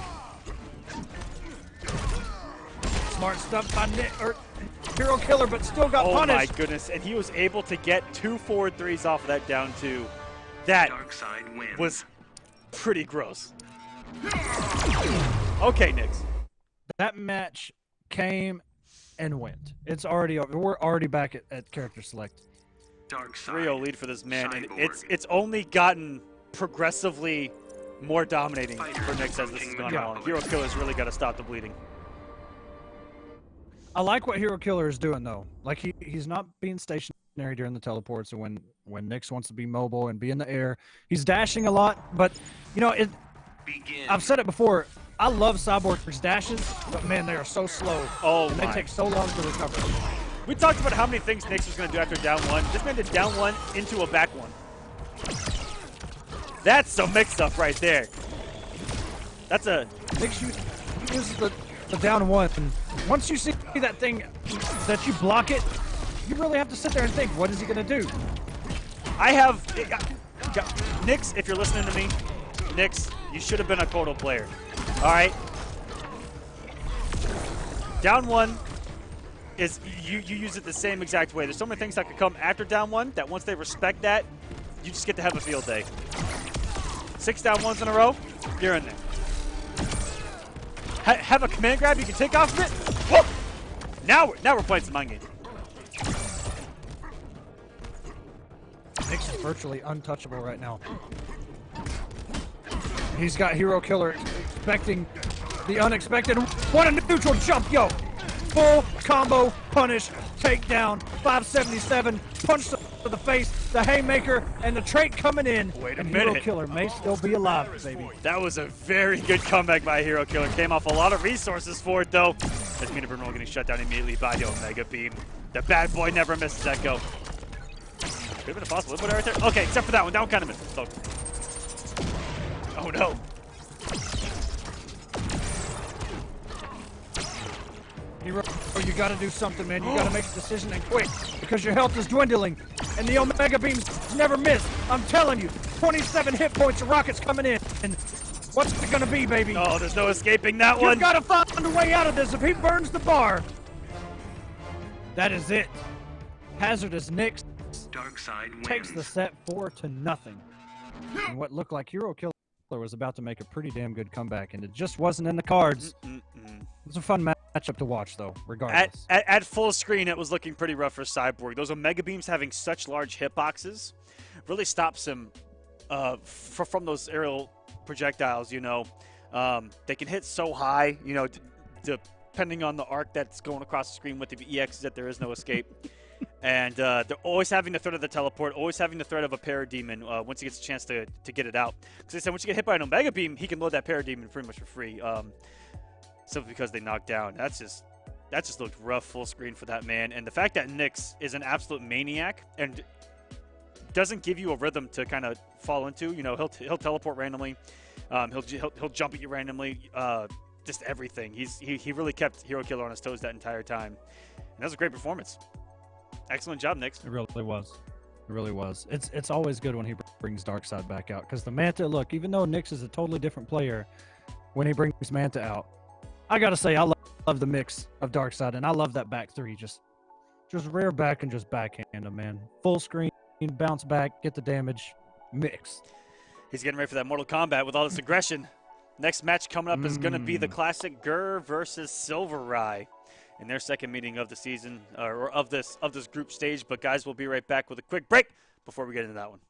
Smart stuff by Hero Killer, but still got punished. Oh my goodness, and he was able to get 2 forward 3s off of that down 2. That was pretty gross. Okay, Nyx. That match came and went. It's already over. We're already back at character select. 3-0 lead for this man, and it's only gotten progressively more dominating for Nyx as this has gone along. Hero Killer's really got to stop the bleeding. I like what Hero Killer is doing, though. Like, he's not being stationary. stationary during the teleports, and when Nyx wants to be mobile and be in the air, he's dashing a lot. But you know, I've said it before. I love Cyborg's dashes, but man, they are so slow. Oh, and they take so long to recover. We talked about how many things Nyx was going to do after down one. This man did down one into a back one. That's some mix-up right there. That's a... Nyx uses the down one. And once you see that thing, that you block it, you really have to sit there and think, what is he going to do? I have... Nyx, if you're listening to me, Nyx, you should have been a Kotal player. All right? Down one is... You use it the same exact way. There's so many things that could come after down one that once they respect that, you just get to have a field day. 6 down ones in a row, you're in there. Have a command grab you can take off of it. Whoa! Now we're playing some mind games. Nyx is virtually untouchable right now. He's got Hero Killer expecting the unexpected. What a neutral jump, yo! Full combo punish, takedown, 577, punch to the face, the haymaker, and the trait coming in. Wait a and minute. Hero Killer may still be alive, baby. That was a very good comeback by Hero Killer. Came off a lot of resources for it, though. As Mina Bruno getting shut down immediately by the Omega Beam. The bad boy never misses that go. Could have been a possible input right there. Okay, except for that one. That one kind of missed. So. Oh, no. Hero, you got to do something, man. You got to make a decision and quick because your health is dwindling and the Omega Beams never miss. I'm telling you, 27 hit points of rockets coming in. And what's it going to be, baby? Oh, there's no escaping that one. You've got to find a way out of this. If he burns the bar, that is it. Hazardous Nyx takes the set 4-0. And what looked like Hero Killer was about to make a pretty damn good comeback, and it just wasn't in the cards. It was a fun matchup to watch, though, regardless. At full screen, it was looking pretty rough for Cyborg. Those Omega Beams having such large hitboxes really stops him from those aerial projectiles, you know. They can hit so high, you know, depending on the arc that's going across the screen with the EX, that there is no escape. And they're always having the threat of the teleport, always having the threat of a Parademon once he gets a chance to get it out. Because they said once you get hit by an Omega Beam, he can load that Parademon pretty much for free. Simply because they knocked down. That just looked rough full screen for that man. And the fact that Nyx is an absolute maniac and doesn't give you a rhythm to kind of fall into. You know, he'll teleport randomly. He'll jump at you randomly. Just everything. He really kept Hero Killer on his toes that entire time. And that was a great performance. Excellent job, Nyx. It really was. It really was. It's always good when he brings Darkseid back out because the Manta, look, even though Nyx is a totally different player, when he brings Manta out, I gotta say I love the mix of Darkseid, and I love that back three. Just rear back and just backhand him, man. Full screen, bounce back, get the damage, mix. He's getting ready for that Mortal Kombat with all this aggression. Next match coming up is going to be the classic Gur versus SylverRye in their second meeting of the season, or of this group stage. But guys, we'll be right back with a quick break before we get into that one.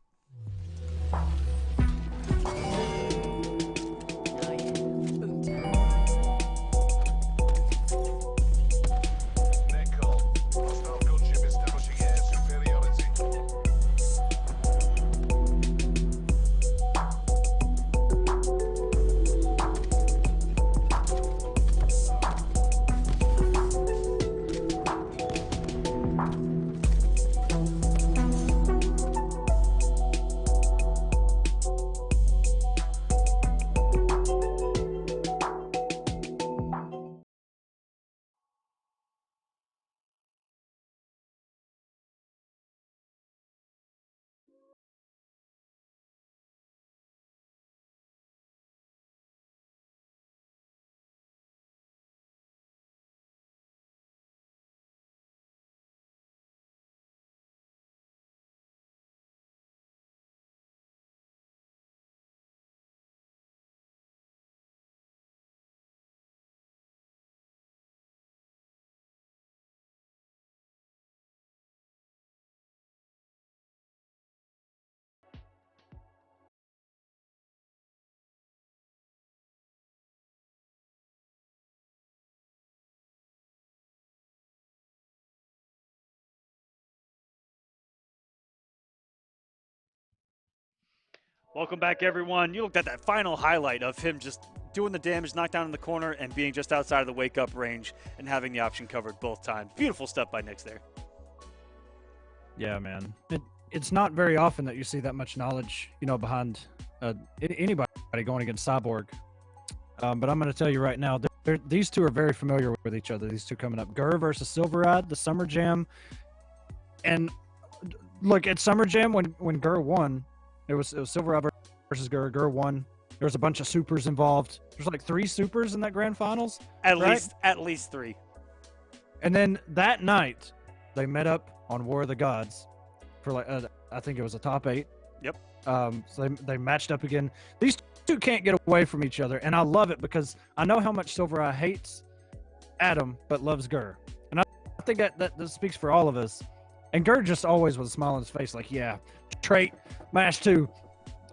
Welcome back, everyone. You looked at that final highlight of him just doing the damage, knocked down in the corner, and being just outside of the wake-up range and having the option covered both times. Beautiful stuff by Nyx there. Yeah, man. It's not very often that you see that much knowledge, behind anybody going against Cyborg. But I'm going to tell you right now, these two are very familiar with each other. These two coming up. Gur versus SylverRye, the Summer Jam. And look, at Summer Jam, when Gur won, it was SylverRye versus Gur. Gur won. There was a bunch of supers involved. There's like 3 supers in that grand finals. At least 3. And then that night, they met up on War of the Gods for like I think it was a top 8. Yep. So they matched up again. These two can't get away from each other, and I love it because I know how much SylverRye hates Adam but loves Gur, and I think that speaks for all of us. And Gur just always with a smile on his face, like, yeah, trait, match two,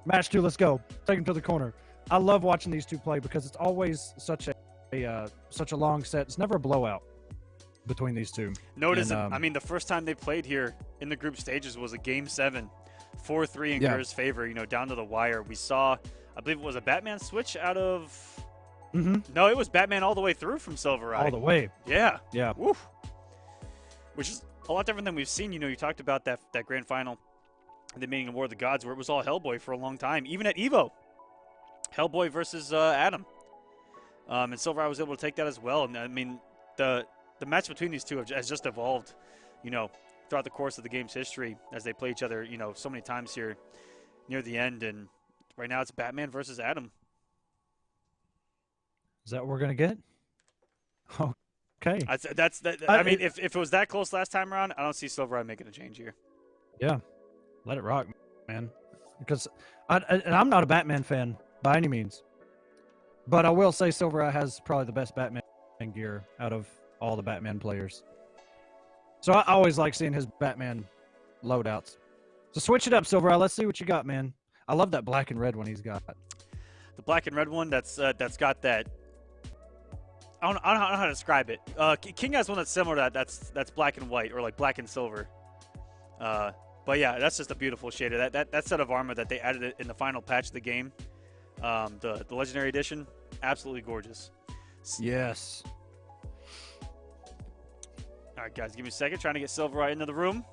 let's go, take him to the corner. I love watching these two play because it's always such a long set. It's never a blowout between these two. Notice, I mean, the first time they played here in the group stages was a Game 7, 4-3 in Gur's favor, down to the wire. We saw, I believe it was a Batman switch out of... Mm-hmm. No, it was Batman all the way through from SylverRye. All the way. Yeah. Yeah. Woof. Which is a lot different than we've seen. You talked about that grand final, the meeting of War of the Gods, where it was all Hellboy for a long time. Even at EVO, Hellboy versus Adam. And SylverRye was able to take that as well. And I mean, the match between these two has just evolved, throughout the course of the game's history as they play each other, so many times here near the end. And right now it's Batman versus Adam. Is that what we're going to get? Okay. I mean, if it was that close last time around, I don't see SylverRye making a change here. Yeah. Let it rock, man. Because I'm not a Batman fan by any means. But I will say SylverRye has probably the best Batman gear out of all the Batman players. So I always like seeing his Batman loadouts. So switch it up, SylverRye. Let's see what you got, man. I love that black and red one he's got. The black and red one that's got that. I don't know how to describe it. King has one that's similar to that. That's black and white, or like black and silver. But yeah, that's just a beautiful shader. That set of armor that they added in the final patch of the game, the Legendary Edition, absolutely gorgeous. Yes. All right, guys, give me a second. Trying to get SylverRye into the room.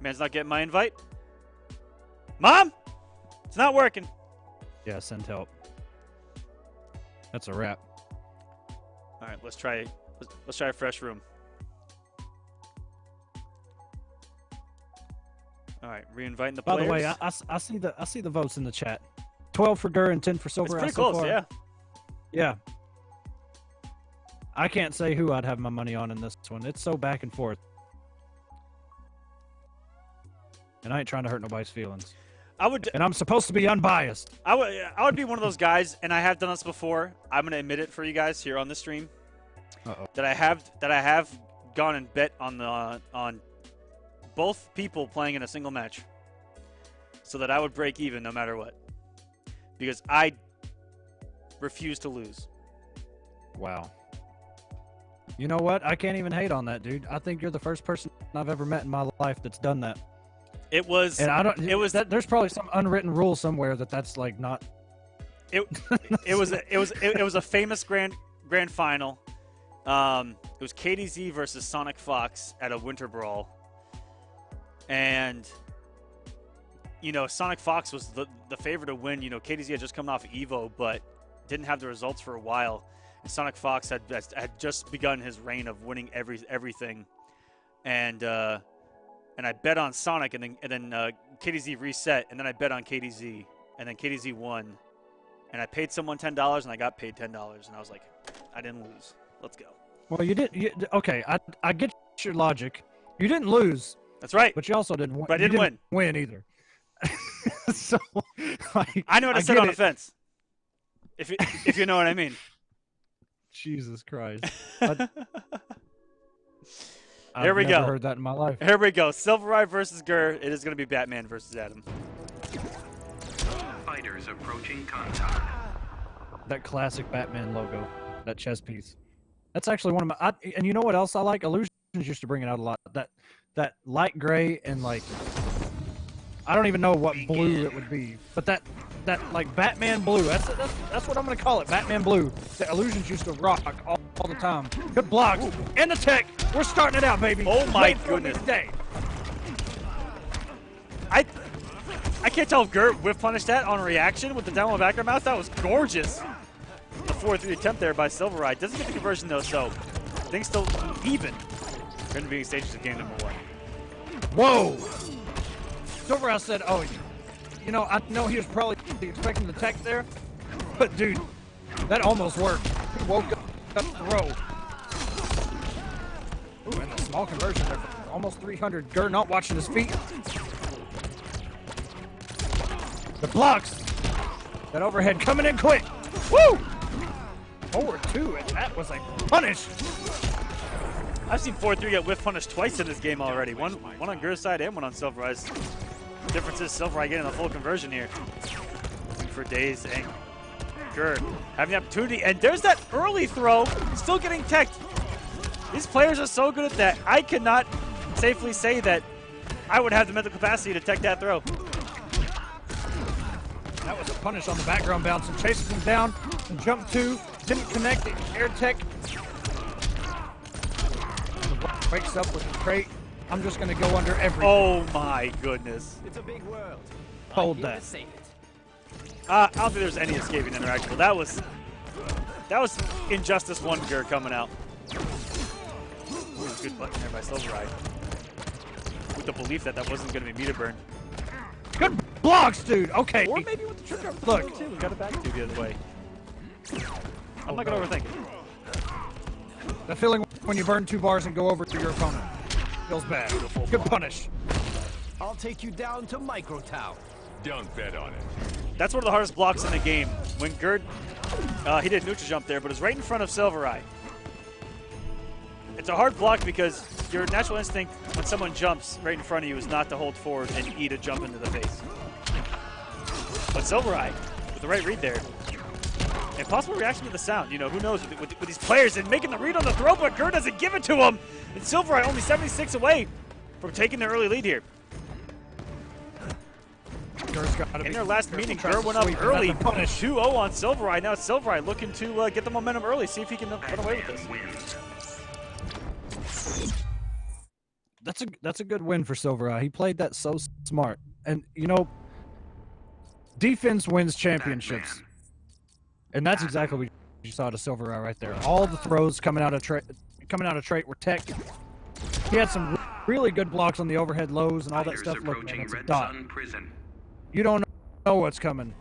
Man's not getting my invite. Mom, it's not working. Yeah, send help. That's a wrap. All right, let's try a fresh room. All right, re-inviting the players. By the way, I see the votes in the chat. 12 for Gur and 10 for SylverRye. It's pretty close, yeah. Yeah. I can't say who I'd have my money on in this one. It's so back and forth. And I ain't trying to hurt nobody's feelings. And I'm supposed to be unbiased. I would be one of those guys, and I have done this before. I'm going to admit it for you guys here on the stream. That I have gone and bet on both people playing in a single match, so that I would break even no matter what, because I refuse to lose. Wow. You know what? I can't even hate on that, dude. I think you're the first person I've ever met in my life that's done that. It was, and I don't. It was that. There's probably some unwritten rule somewhere that's like not. It was a famous grand final. It was KDZ versus Sonic Fox at a Winter Brawl, and Sonic Fox was the favorite to win. KDZ had just come off EVO, but didn't have the results for a while, and Sonic Fox had just begun his reign of winning everything, and I bet on Sonic, and then KDZ reset, and then I bet on KDZ, and then KDZ won, and I paid someone $10, and I got paid $10, and I was like, I didn't lose. Let's go. Well, you did. Okay, I get your logic. You didn't lose. That's right. But you also didn't win. But I didn't win either. So, like, I know how to sit on the fence. If you know what I mean. Jesus Christ. Here we go. I've never heard that in my life. Here we go. SylverRye versus Gur. It is going to be Batman versus Adam. Fighters approaching contact. That classic Batman logo, that chess piece. That's actually one of my. And you know what else I like? Illusions used to bring it out a lot. That light gray and like. I don't even know what blue it would be, but that like Batman blue. That's what I'm gonna call it, Batman blue. The illusions used to rock all the time. Good blocks and the tech. We're starting it out, baby. Oh my goodness. Day. I can't tell if Gert whiff punished that on reaction with the down low background mouse. That was gorgeous. The 4-3 attempt there by SylverRye. Doesn't get the conversion though, so things still even. Going to be stages of game number 1. Whoa! SylverRye said, "Oh, you know, I know he was probably expecting the tech there, but dude, that almost worked. He woke up to throw. Ooh, and a small conversion there for almost 300. Gert not watching his feet. The blocks. That overhead coming in quick. Woo! Forward 2, and that was a punish. I've seen 4-3 get whiff punished twice in this game already. One on Gert's side and one on SylverRye's. The difference is SylverRye getting a full conversion here. Looking for days and Gert having the opportunity. And there's that early throw. Still getting teched. These players are so good at that. I cannot safely say that I would have the mental capacity to tech that throw. That was a punish on the background bounce and chases him down and jump 2. Didn't connect the air tech. Wakes up with a crate. I'm just going to go under everything. Oh my goodness. It's a big world. Hold that. I don't think there's any escaping interactable. That was Injustice 1 Gert coming out. Ooh, good button there by SylverRye. With the belief that that wasn't going to be meter burn. Good blocks, dude. Okay. Or maybe with the trigger up the Look. too. We got it back to the other way. I'm not going to overthink it. The feeling when you burn 2 bars and go over to your opponent. Feels bad. Good punish. I'll take you down to Micro Town. Don't bet on it. That's one of the hardest blocks in the game. When Gert, he did neutral jump there, but it's right in front of SylverRye. It's a hard block because your natural instinct when someone jumps right in front of you is not to hold forward and eat a jump into the face. But SylverRye, with the right read there, and possible reaction to the sound, you know, who knows with these players and making the read on the throw, but Gert doesn't give it to him. And SylverRye only 76 away from taking the early lead here. In their last meeting, Gert went up early, 2-0 on SylverRye. Now it's SylverRye looking to get the momentum early, see if he can run away with this. That's a good win for SylverRye. He played that so smart. And, you know, defense wins championships. And that's exactly what you saw to SylverRye right there. All the throws coming out of trait were tech. He had some really good blocks on the overhead lows and all that stuff. Look, man, it's a dot. You don't know what's coming.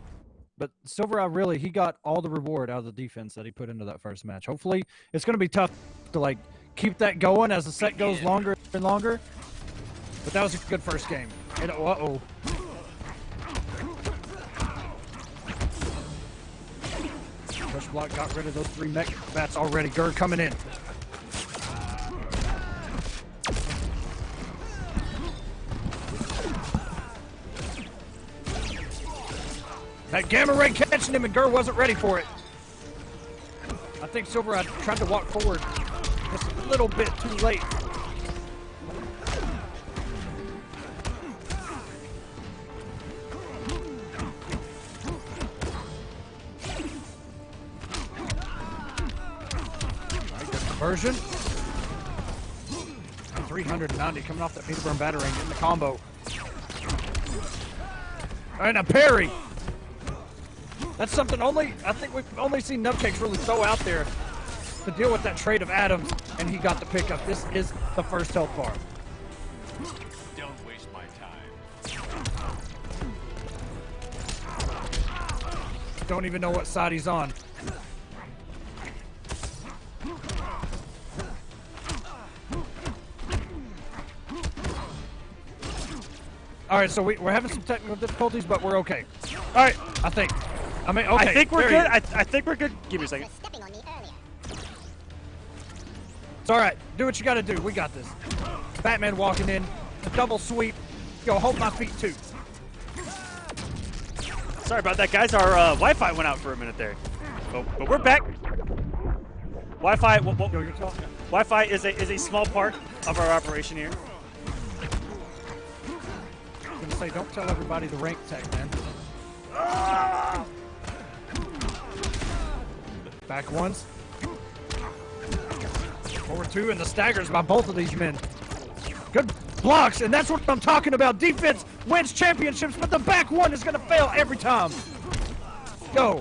But SylverRye really, he got all the reward out of the defense that he put into that first match. Hopefully, it's going to be tough to, like, keep that going as the set goes longer and longer. But that was a good first game. And, uh-oh. Push block got rid of those 3 mech bats already. Gert coming in. That gamma ray catching him and Gert wasn't ready for it. I think SylverRye tried to walk forward just a little bit too late. Conversion. 390 coming off that meter burn battering in the combo. And a parry. That's something I think we've only seen Nubcakes really throw out there to deal with that trade of Adams, and he got the pickup. This is the first health bar. Don't waste my time. Don't even know what side he's on. All right, so we're having some technical difficulties, but we're okay. All right, I think. I mean, okay. I think we're good. I think we're good. Give me a second. It's all right. Do what you got to do. We got this. Batman walking in. A double sweep. Yo, hold my feet, too. Sorry about that, guys. Our Wi-Fi went out for a minute there. But we're back. Wi-Fi. Wi-Fi is a small part of our operation here. say, don't tell everybody the rank tech, man. Back once. Forward two, and the staggers by both of these men. Good blocks, and that's what I'm talking about. Defense wins championships, but the back one is going to fail every time. Go.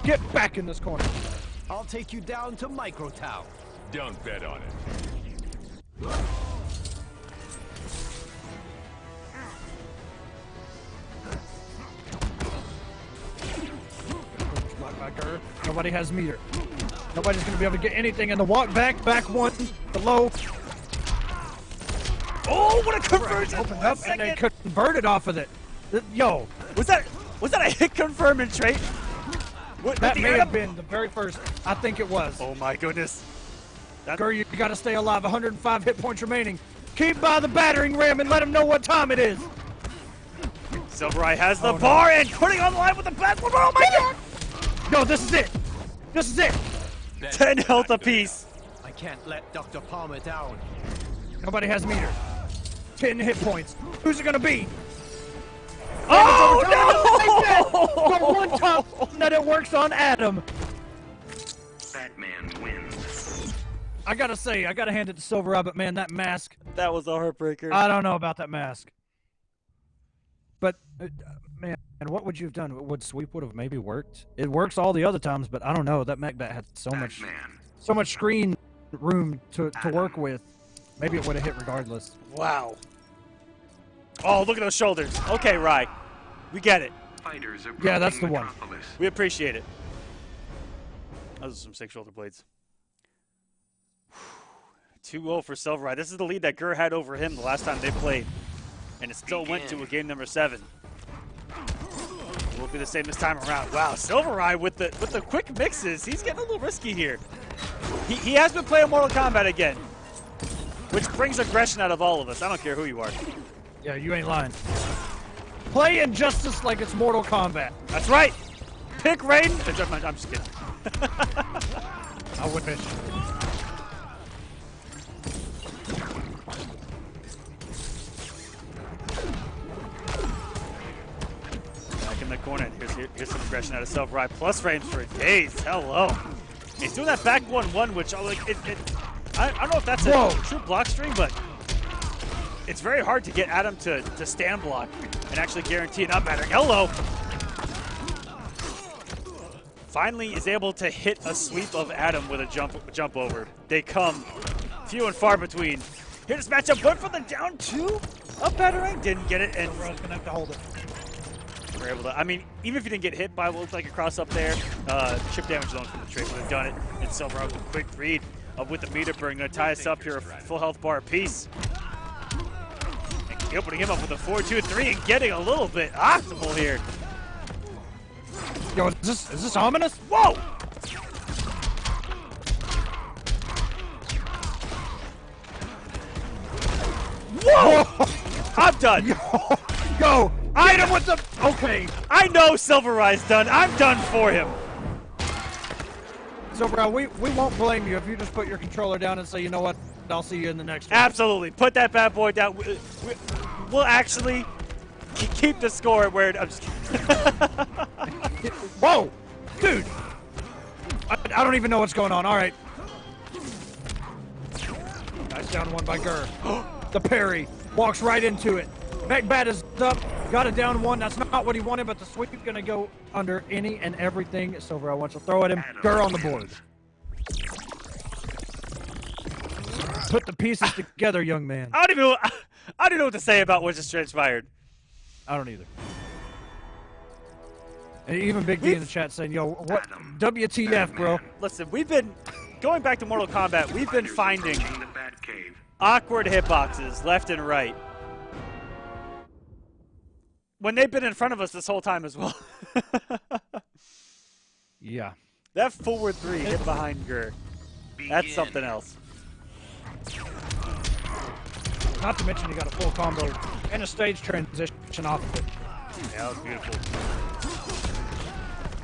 Get back in this corner. I'll take you down to Micro Town. Don't bet on it. Nobody has meter. Nobody's going to be able to get anything in the walk back. Back one. The low. Oh, what a conversion! Opened up and they converted off of it. Yo. Was that a hit confirm and trait? That may have been the very first. I think it was. Oh my goodness. Girl, you got to stay alive. 105 hit points remaining. Keep by the battering ram and let him know what time it is. SylverRye has the bar and putting on the line with the back one. Oh my god! No, this is it. This is it. 10 health apiece. I can't let Dr. Palmer down. Nobody has meter. 10 hit points. Who's it gonna be? Oh no! The one time that it works on Adam. Batman wins. I gotta say, I gotta hand it to SylverRye, but man, that mask. That was a heartbreaker. I don't know about that mask. But man, what would you have done? Would sweep would have maybe worked? It works all the other times, but I don't know. That mech bat had so much screen room to work with. Maybe it would have hit regardless. Wow. Oh, look at those shoulders. Okay, Rye. We get it. Yeah, that's the one. We appreciate it. Those are some sick shoulder blades. 2-0 for SylverRye. This is the lead that Gur had over him the last time they played. And it still went to a game number 7. It will be the same this time around. Wow, SylverRye with the quick mixes. He's getting a little risky here. He has been playing Mortal Kombat again, which brings aggression out of all of us. I don't care who you are. Yeah, you ain't lying. Play Injustice like it's Mortal Kombat. That's right. Pick Raiden. I'm just kidding. I would wish. Back in the corner. Here's some aggression out of SylverRye. Plus frames for days. Hello. He's doing that back 1-1, which I don't know if that's a true block string, but it's very hard to get Adam to stand block and actually guarantee an up battering. Hello. Finally is able to hit a sweep of Adam with a jump over. They come few and far between. Here this matchup, going for the down 2 up battering. Didn't get it, and Bro's gonna have to hold it. we're able to. I mean, even if you didn't get hit by what looked like a cross up there, chip damage alone from the trade would have done it. And SylverRye with a quick read with the meter burn, gonna tie us up here, a full health bar apiece. Opening him up with a 4-2-3 and getting a little bit optimal here. Yo, is this ominous? Whoa! Whoa! I'm done. Go! Item with the... Okay. I know SylverRye's done. I'm done for him. SylverRye, we won't blame you if you just put your controller down and say, you know what, I'll see you in the next one. Absolutely. Put that bad boy down. We'll actually keep the score where I'm just kidding. Whoa! Dude! I don't even know what's going on. All right. Nice down one by Gur. The parry. Walks right into it. Mech bat is up. Got it down one. That's not what he wanted, but the sweep is going to go under any and everything SylverRye wants to throw at him. Gur on the board. Put the pieces together, young man. I don't even know what to say about what just transpired. I don't either. And even Big D in the chat saying, yo, what? WTF, bro? Listen, we've been going back to Mortal Kombat. We've been finding awkward hitboxes left and right when they've been in front of us this whole time as well. Yeah. That forward 3 hit behind Gur. That's something else. Not to mention you got a full combo and a stage transition off of it. Yeah, that was beautiful.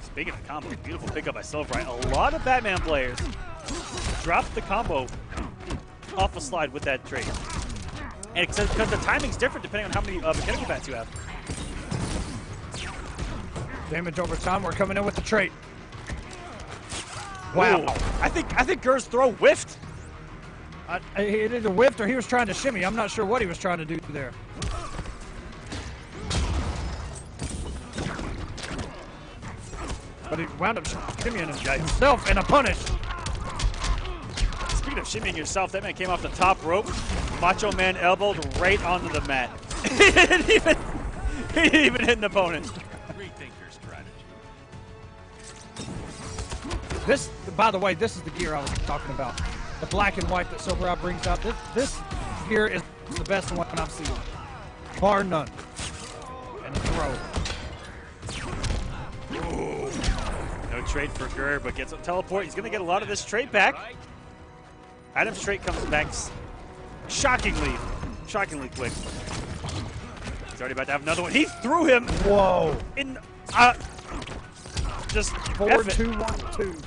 Speaking of combo, beautiful pickup by SylverRye. A lot of Batman players dropped the combo off a slide with that trade. And because the timing's different depending on how many mechanical bats you have. Damage over time. We're coming in with the trait. Wow. Ooh. I think Gur's throw whiffed. He either whiffed or he was trying to shimmy. I'm not sure what he was trying to do there. But he wound up shimmying himself in a punish. Speaking of shimmying yourself, that man came off the top rope. Macho Man elbowed right onto the mat. He didn't even hit an opponent. Rethink your strategy. This, by the way, this is the gear I was talking about. The black and white that SylverRye brings out. This gear is the best one I've seen, bar none. And throw. Ooh. No trade for Gur, but gets a teleport. He's going to get a lot of this trade back. Adam's trade comes back shockingly quick. He's already about to have another one. He threw him. Whoa. In just 4-2-1-2.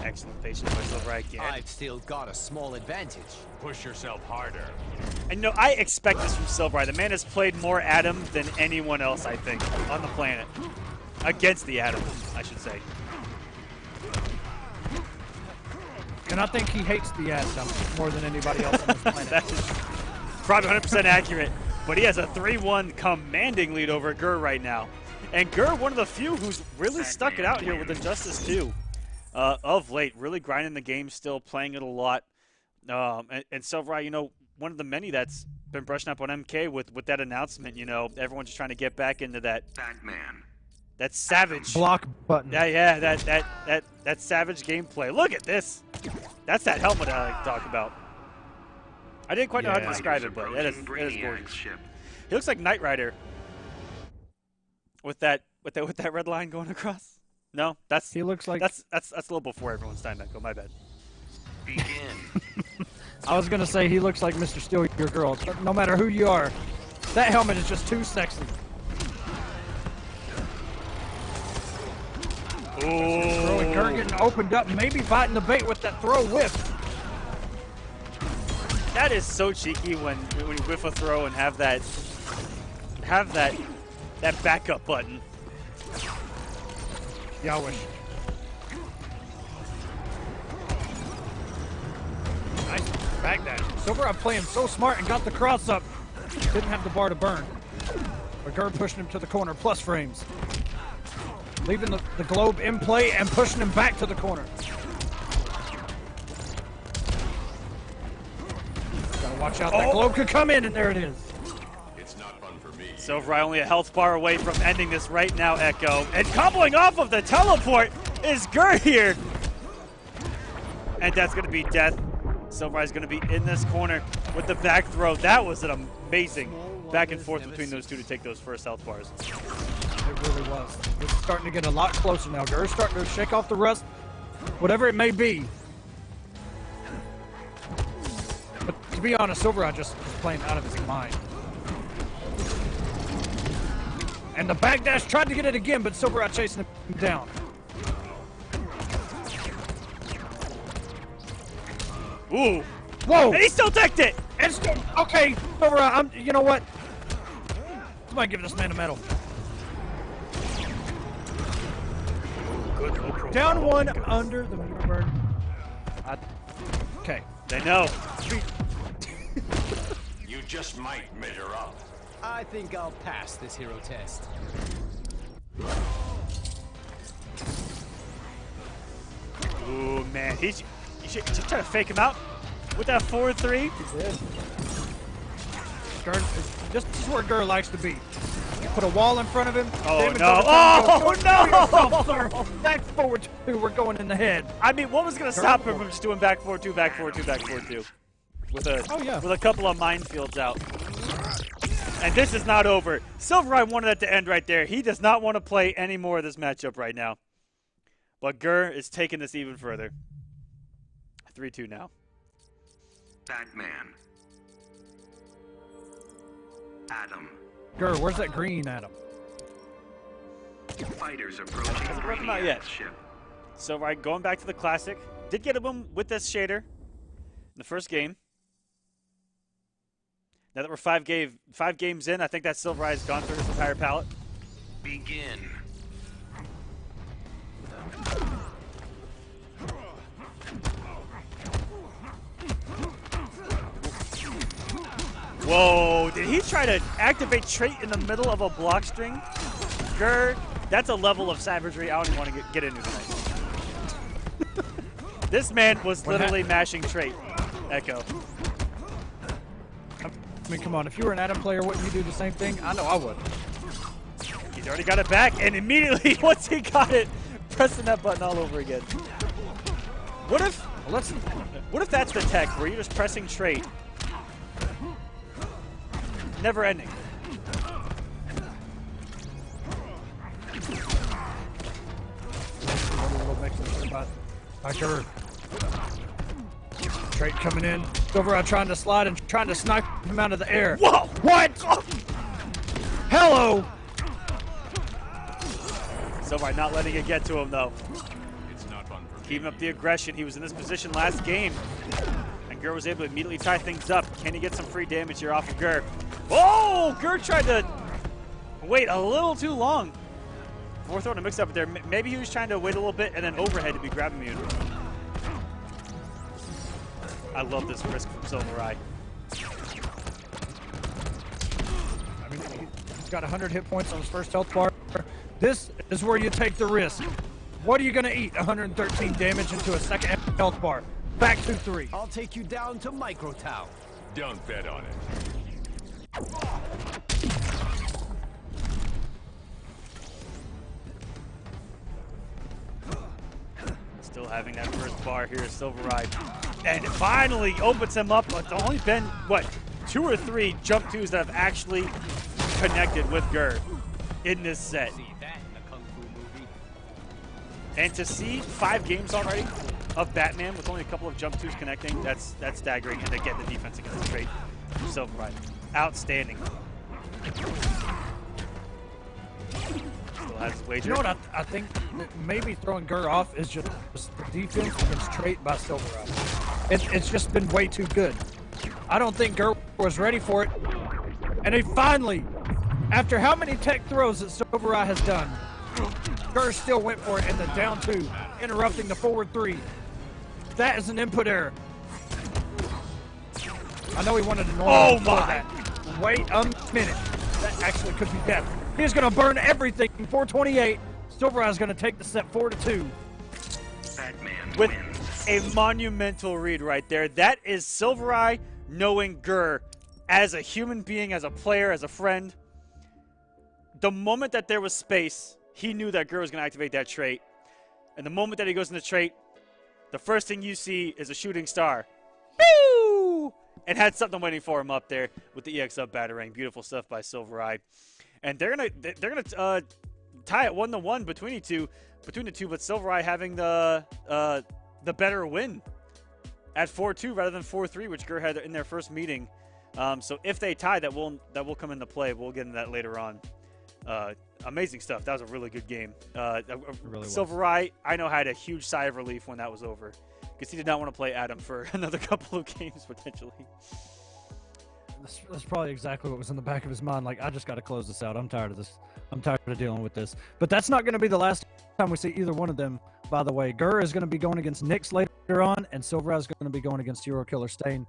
Excellent patience by SylverRye again. I've still got a small advantage. Push yourself harder. And no, I expect this from SylverRye. The man has played more Adam than anyone else, I think, on the planet. Against the Adam, I should say. And I think he hates the Adam more than anybody else on this planet. That is probably 100% accurate. But he has a 3-1 commanding lead over Gur right now. And Gur, one of the few who's really stuck it out here with Injustice 2 of late. Really grinding the game still, playing it a lot. And SylverRye, you know, one of the many that's been brushing up on MK with that announcement, you know, everyone's just trying to get back into that savage block button. Yeah, that savage gameplay. Look at this. That's that helmet I like to talk about. I didn't quite know how to describe it, but it is gorgeous. He looks like Knight Rider with that red line going across. No, he looks like that's a little before everyone's time. Echo, my bad. Begin. I was gonna say he looks like Mr. Steal Your Girl. No matter who you are, that helmet is just too sexy. Oh, Gur getting opened up, maybe biting the bait with that throw whiff. That is so cheeky when you whiff a throw and have that backup button. Yeah, I wish. Nice backdash. SylverRye playing so smart and got the cross up. Didn't have the bar to burn. But Gur pushing him to the corner, plus frames. Leaving the globe in play and pushing him back to the corner. Gotta watch out, that globe could come in, and there it is. It's not fun for me. SylverRye only a health bar away from ending this right now, Echo. And coupling off of the teleport is Gur here. And that's going to be death. SylverRye's going to be in this corner with the back throw. That was an amazing back and forth between those two to take those first health bars. It really was. It's starting to get a lot closer now. Gur's starting to shake off the rust, whatever it may be. But to be honest, SylverRye just is playing out of his mind. And the backdash tried to get it again, but SylverRye chasing him down. Ooh. Whoa! And he still teched it! And still, okay, SylverRye, you know what? Somebody give this man a medal. Good. Down one under the meter bird. Okay. They know. You just might measure up. I think I'll pass this hero test. Ooh, man. You should try to fake him out with that forward 3. He did. This is where Gur likes to be. You put a wall in front of him. Oh, no. Oh, no! Back forward 2, we're going in the head. I mean, what was going to stop him from just doing back 4-2, back 4-2, back 4-2? With a couple of minefields out. And this is not over. SylverRye wanted that to end right there. He does not want to play any more of this matchup right now. But Gur is taking this even further. 3-2 now. Batman. Adam. Gur, where's that green Adam? Fighters approaching Hasn't out yet. ship. So, right, going back to the classic. Did get him with this shader in the first game. Now that we're five games in, I think that SylverRye's gone through his entire palette. Begin. Whoa, did he try to activate trait in the middle of a block string? Grr, that's a level of savagery I don't even want to get into tonight. This man was literally mashing trait. Echo. I mean, come on. If you were an Adam player, wouldn't you do the same thing? I know I would. He's already got it back, and immediately, once he got it, pressing that button all over again. What if that's the tech, where you're just pressing trait? Never ending. Trait coming in. SylverRye trying to slide and trying to snipe him out of the air. Whoa! What? Hello! SylverRye not letting it get to him, though. It's not fun for me. Keeping up the aggression. He was in this position last game. And Gur was able to immediately tie things up. Can he get some free damage here off of Gur? Oh! Gur tried to wait a little too long. Before throwing a mix-up there. Maybe he was trying to wait a little bit and then overhead to be grab immune. I love this risk from SylverRye. I mean, he's got 100 hit points on his first health bar. This is where you take the risk. What are you going to eat? 113 damage into a second health bar. Back to 3. I'll take you down to Micro Town. Don't bet on it. Still having that first bar here, SylverRye. And it finally opens him up. It's only been, what, 2 or 3 jump twos that have actually connected with Gur in this set. See that in a Kung Fu movie. And to see 5 games already of Batman with only a couple of jump twos connecting, that's staggering. And again, the defense against the trade from SylverRye. Outstanding. Still has his wager. You know what I think that maybe throwing Gur off is just the defense against trait by SylverRye. It's just been way too good. I don't think Gur was ready for it. And he finally, after how many tech throws that SylverRye has done, Gur still went for it in the down 2, interrupting the forward 3. That is an input error. I know he wanted to normal. Oh my! Wait a minute. That actually could be death. He's going to burn everything. 428. SylverRye is going to take the set 4-2. Batman With wins. a monumental read right there. That is SylverRye knowing Gur as a human being, as a player, as a friend. The moment that there was space, he knew that Gur was going to activate that trait. And the moment that he goes into trait, the first thing you see is a shooting star. Pew! And had something waiting for him up there with the EX up battering. Beautiful stuff by SylverRye. And they're gonna tie it 1-1 between the two, but SylverRye having the better win at 4-2 rather than 4-3, which Gur had in their first meeting. So if they tie, that will come into play. We'll get into that later on. Amazing stuff. That was a really good game. really SylverRye, I know, had a huge sigh of relief when that was over, because he did not want to play Adam for another couple of games potentially. That's probably exactly what was in the back of his mind. Like, I just got to close this out. I'm tired of this. I'm tired of dealing with this. But that's not going to be the last time we see either one of them, by the way. Gur is going to be going against Nyx later on, and SylverRye is going to be going against Hero Killer Stain.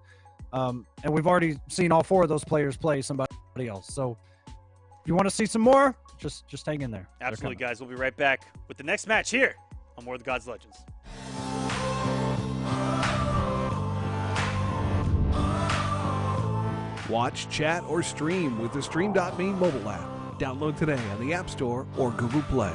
And we've already seen all 4 of those players play somebody else. So if you want to see some more, just hang in there. Absolutely, guys. We'll be right back with the next match here on More of the Gods Legends. Watch, chat, or stream with the Stream.me mobile app. Download today on the App Store or Google Play.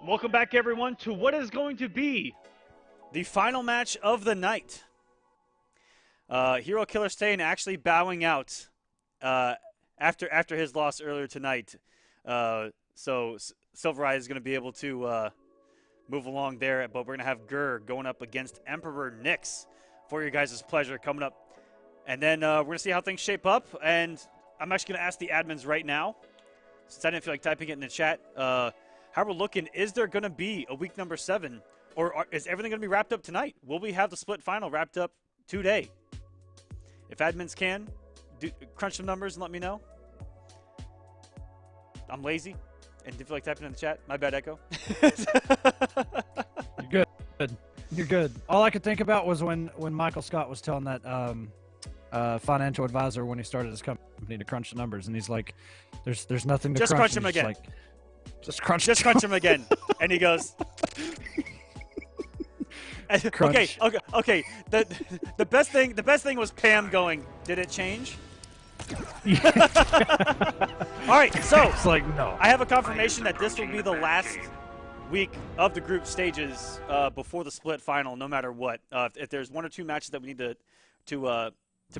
Welcome back, everyone, to what is going to be the final match of the night. Hero Killer Stain actually bowing out after his loss earlier tonight. So SylverRye is going to be able to move along there, but we're going to have Gur going up against Emperor Nyx for your guys' pleasure coming up. And then we're going to see how things shape up, and I'm actually going to ask the admins right now, since I didn't feel like typing it in the chat, how we're looking. Is there going to be a week number 7, or is everything going to be wrapped up tonight? Will we have the split final wrapped up today? If admins can, crunch some numbers and let me know. I'm lazy and didn't feel like typing in the chat. My bad, Echo. You're good. You're good. All I could think about was when Michael Scott was telling that financial advisor when he started his company to crunch the numbers, and he's like, "There's nothing to just crunch." Crunch him again. Like, just crunch him again. And he goes, okay. The best thing was Pam going, "Did it change?" All right, so it's like, no. I have a confirmation that this will be the last week of the group stages before the split final, no matter what. If there's 1 or 2 matches that we need to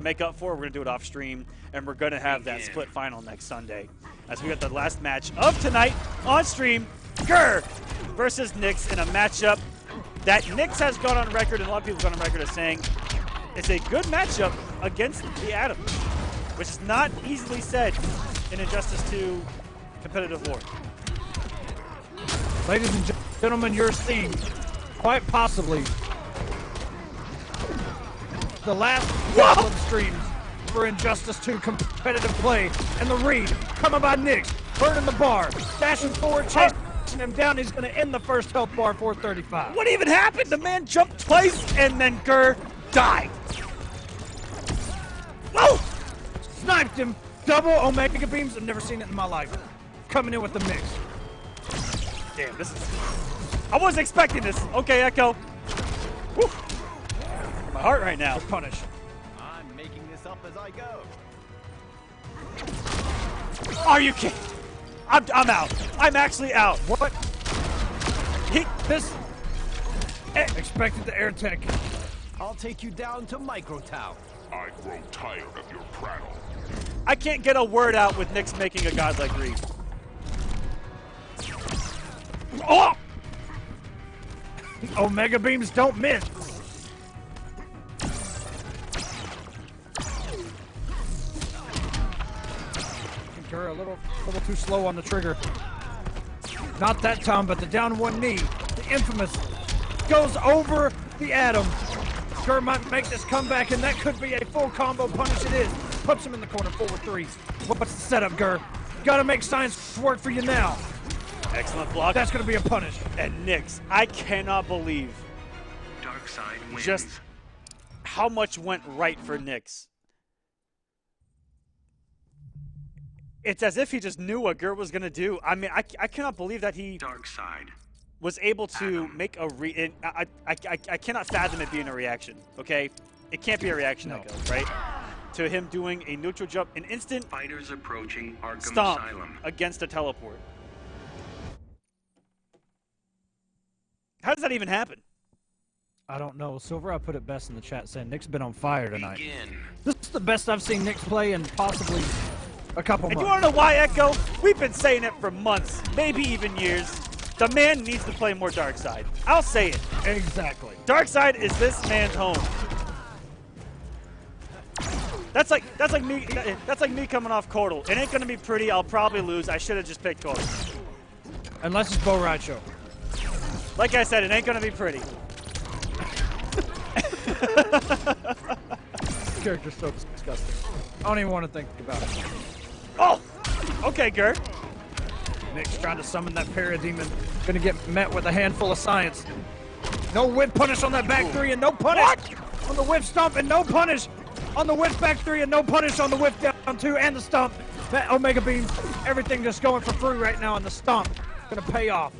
make up for, we're going to do it off stream, and we're going to have that split final next Sunday. As we got the last match of tonight on stream, Gur versus Nyx in a matchup that Nyx has gone on record, and a lot of people have gone on record as saying it's a good matchup against the Atom, which is not easily said in Injustice 2 competitive war. Ladies and gentlemen, you're seeing quite possibly the last couple of streams for Injustice 2 competitive play, and the read coming by Nyx, burning the bar, dashing forward, chasing him down. He's going to end the first health bar 435. What even happened? The man jumped twice, and then Gur died. Whoa! Sniped him. Double Omega beams. I've never seen it in my life. Coming in with the mix. Damn, this is... I wasn't expecting this. Okay, Echo. Whew. My heart right now. Punish. I'm making this up as I go. Are you kidding? I'm out. I'm actually out. What? Expected the air tech. I'll take you down to Microtown. I grow tired of your prattle. I can't get a word out with Nyx making a godlike read. Oh! Omega beams don't miss. A little too slow on the trigger. Not that time, but the down one knee. The infamous goes over the Atom. Gur might make this comeback, and that could be a full combo punish. It is. Puts him in the corner, forward 3. What's the setup, Gur? Gotta make science work for you now. Excellent block. That's gonna be a punish. And Nyx, I cannot believe just how much went right for Nyx. It's as if he just knew what Gur was going to do. I mean, I cannot believe that he was able to make a I cannot fathom it being a reaction, okay? It can't be a reaction, no. Echo, right? To him doing a neutral jump, an instant Fighters approaching Arkham stomp Asylum against a teleport. How does that even happen? I don't know. SylverRye put it best in the chat saying Nyx's been on fire tonight. Begin. This is the best I've seen Nyx play in possibly a couple And months. you want to know why, Echo? We've been saying it for months, maybe even years. The man needs to play more Darkseid. I'll say it. Exactly. Darkseid is this man's home. That's like me coming off Cordal. It ain't gonna be pretty. I'll probably lose. I should have just picked Cordal. Unless it's Bo Raicho. Like I said, it ain't gonna be pretty. This character's so disgusting. I don't even want to think about it. Oh! Okay, Gur. Nyx trying to summon that Parademon. Gonna get met with a handful of science. No whip punish on that back 3 and no punish on the whip stomp and no punish on the whip back 3 and no punish on the whip down 2 and the stomp. That Omega Beam, everything just going for free right now, and the stomp gonna pay off.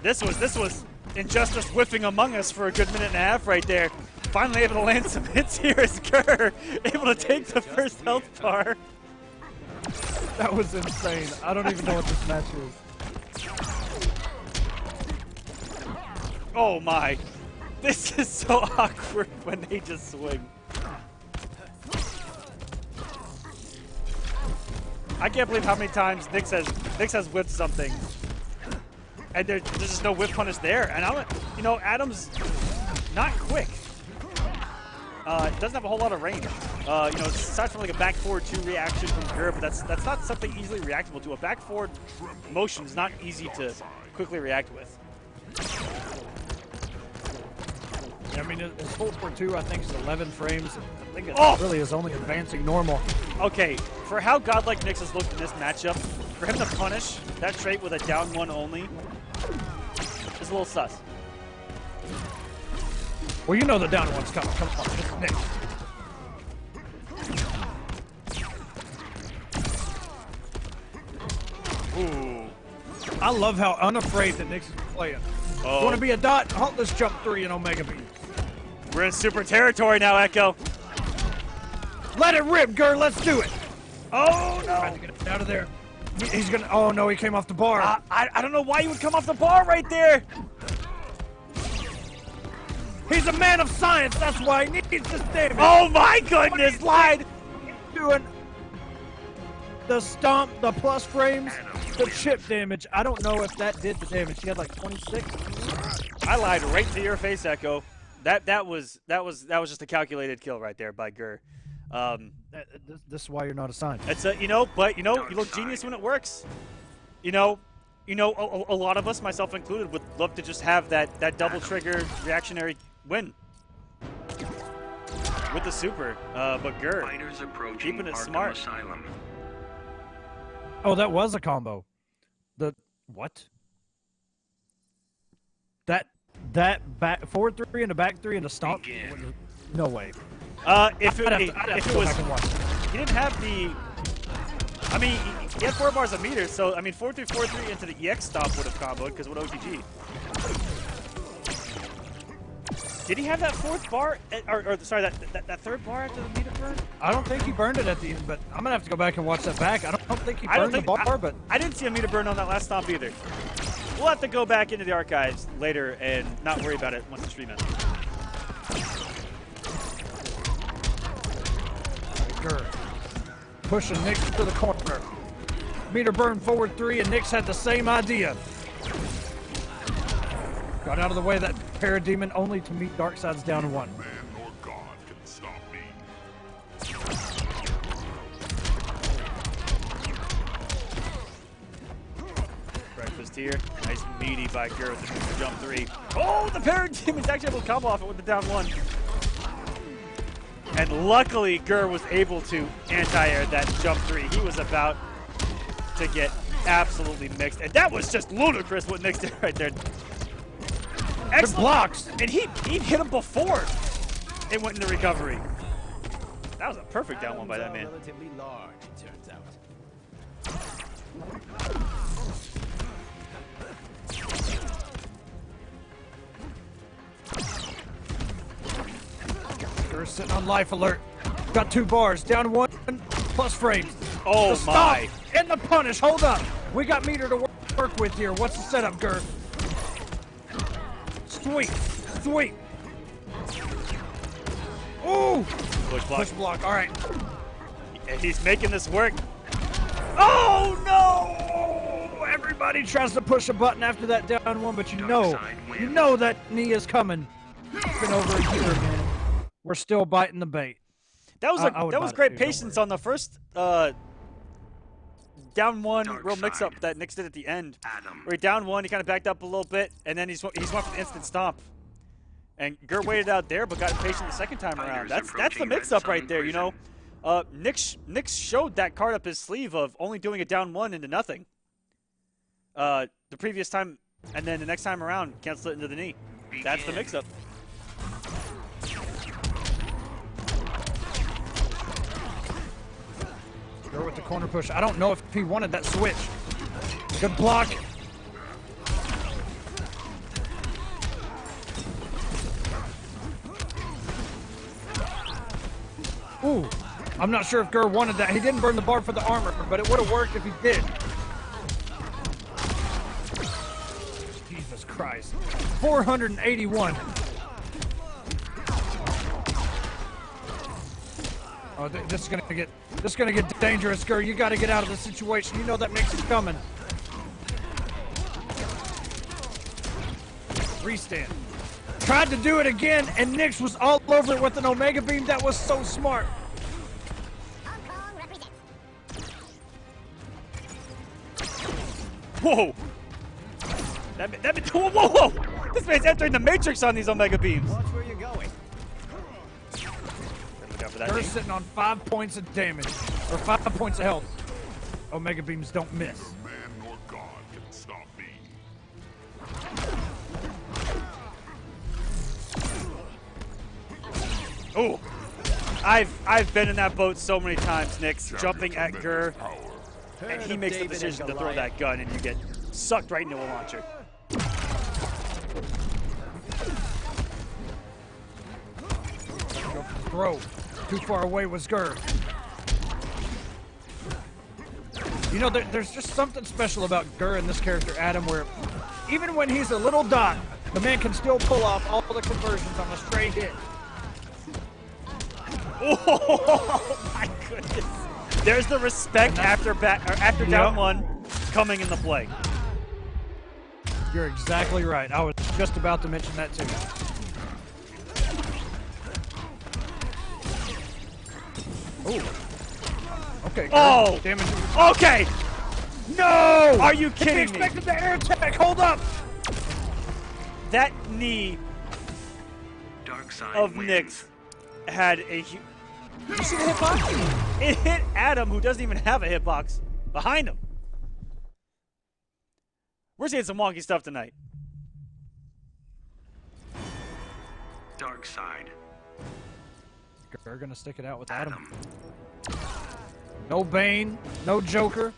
This was Injustice whiffing among us for a good minute and a half right there. Finally able to land some hits here as Gur able to take the first health bar. That was insane. I don't even know what this match is. Oh my. This is so awkward when they just swing. I can't believe how many times Nyx has whipped something. And there's just no whip punish there. And you know, Adam's not quick. Doesn't have a whole lot of range. You know, aside from like a back forward 2 reaction from Gur, but that's not something easily reactable to. A back forward motion is not easy to quickly react with. I mean, his full for 2, I think, is 11 frames. I think it Oh! really is only advancing normal. Okay, for how godlike Nyx has looked in this matchup, for him to punish that trait with a down 1 only is a little sus. Well, you know the down one's coming. Come on, it's Nyx. Ooh. I love how unafraid that Nyx is playing. Oh. You want to be a dot? Halt this jump 3 in Omega Beam. We're in super territory now, Echo. Let it rip, Gur. Let's do it. Oh, Trying to no. get it out of there. He's gonna. Oh no, he came off the bar. I don't know why you would come off the bar right there. He's a man of science. That's why he needs this damage. Oh, my goodness. Lied. Doing the stomp, the plus frames, the chip damage. I don't know if that did the damage. He had like 26. I lied right to your face, Echo. That was just a calculated kill right there by Gur. This is why you're not a scientist. It's a, you know, but you know, you look genius when it works. You know, a lot of us, myself included, would love to just have that double trigger reactionary win with the super. But Gur, Fighters approaching keeping it Arkham smart. Asylum. Oh, that was a combo. The what? That back forward 3 and a back 3 and a stomp. Begin. No way. If it I'd was, back and watch it. he didn't have the. I mean, he had 4 bars a meter, so I mean, 4-3, 4-3 into the EX stomp would have comboed because it would OTG. Did he have that 4th bar, or sorry, that 3rd bar after the meter burn? I don't think he burned it at the end, but I'm gonna have to go back and watch that back. I don't think he burned the bar, but I didn't see a meter burn on that last stomp either. We'll have to go back into the archives later and not worry about it once the stream ends. Gur pushing Nyx to the corner. Meter burn forward 3, and Nyx had the same idea. Got out of the way of that Parademon only to meet Darkseid's down 1. Man nor God can stop me. Breakfast here. Nice meaty by Gur with the jump 3. Oh, the Parademon's actually able to combo off it with the down 1. And luckily, Gur was able to anti-air that jump 3. He was about to get absolutely mixed. And that was just ludicrous what Nyx did right there. Excellent blocks. And he hit him before it went into recovery. That was a perfect down 1 by that man. Relatively large, it turns out. Gur sitting on life alert. Got 2 bars, down 1, plus frames. Oh The my. stomp and the punish. Hold up. We got meter to work with here. What's the setup, Gur? Sweep. Sweep. Ooh. Push block. Push block. All right. And he's making this work. Oh no! Everybody tries to push a button after that down 1, but you know that knee is coming. It's been over a year, man. We're still biting the bait. That was great too, don't patience on the first down 1 Dark real mix-up side. that Nyx did at the end. Adam. Where he down 1, he kind of backed up a little bit, and then he's went for the instant stomp. And Gur waited out there, but got patient the second time around. Fighters That's the approaching mix-up Red right Sun there, you know. Nyx showed that card up his sleeve of only doing a down 1 into nothing. The previous time, and then the next time around, cancel it into the knee. That's the mix-up. Gur with the corner push. I don't know if he wanted that switch. Good block. Ooh. I'm not sure if Gur wanted that. He didn't burn the bar for the armor, but it would have worked if he did. Jesus Christ. 481. Oh, this is gonna get dangerous, girl. You got to get out of the situation. You know that Nix is coming. Restand. Tried to do it again, and Nix was all over it with an Omega Beam. That was so smart. Whoa! Whoa! This man's entering the Matrix on these Omega Beams. Watch where you're going. Look out for that They're thing. sitting on 5 points of damage, or 5 points of health. Omega Beams don't miss. Man nor God can stop me. Oh, I've been in that boat so many times, Nix, jumping at Gur, and he makes the decision to throw that gun, and you get sucked right into a launcher. Throw. Too far away was Gur. You know, there's just something special about Gur and this character, Adam, where even when he's a little dot, the man can still pull off all the conversions on a straight hit. Oh my goodness! There's the respect after down one coming into play. You're exactly right. I was just about to mention that too. Oh. Okay. Oh. Damage. Okay. No! Are you kidding me? Expected the air attack. Hold up. That knee Dark side of wins. Nix had a huge. You see the hitbox? It hit Adam, who doesn't even have a hitbox, behind him. We're seeing some wonky stuff tonight. Dark side. They're gonna stick it out with Adam. No Bane, no Joker.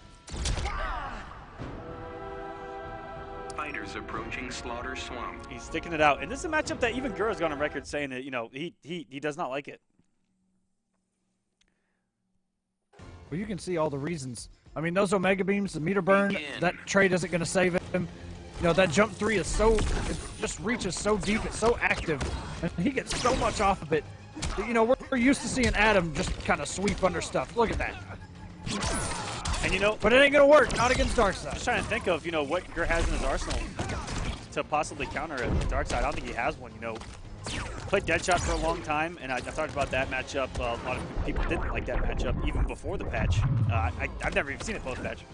Fighters approaching Slaughter Swamp. He's sticking it out, and this is a matchup that even Gura's gone on record saying that he does not like it. Well, you can see all the reasons. I mean, those Omega Beams, the meter burn, that trade isn't going to save him. You know, that jump 3 is so, it just reaches so deep, it's so active, and he gets so much off of it. You know, we're used to seeing Adam just kind of sweep under stuff. Look at that. And you know, but it ain't going to work, not against Darkseid. Just trying to think of, what Gur has in his arsenal to possibly counter a Darkseid. I don't think he has one, Played Deadshot for a long time, and I've talked about that matchup. A lot of people didn't like that matchup even before the patch. I've never even seen it post-patch.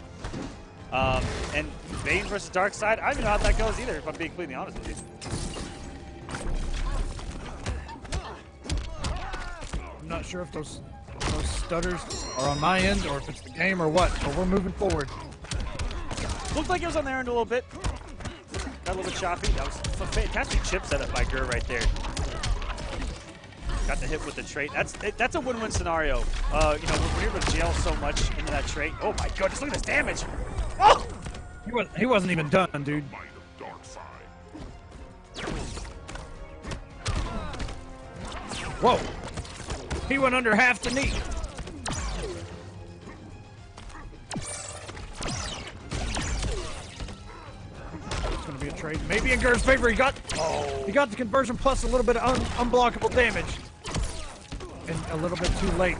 And Bane versus Darkseid, I don't know how that goes either, if I'm being completely honest with you. I'm not sure if those stutters are on my end or if it's the game or what, but we're moving forward. Looked like it was on their end a little bit. Got a little bit choppy. That was a fantastic chip setup by Gur right there. Got the hit with the trait. That's a win-win scenario. When you're able to jail so much into that trait. Oh my goodness, look at this damage. Oh! He wasn't even done, dude. Whoa. He went under half the knee. It's going to be a trade. Maybe in Gur's favor. He got the conversion plus a little bit of unblockable damage. And a little bit too late.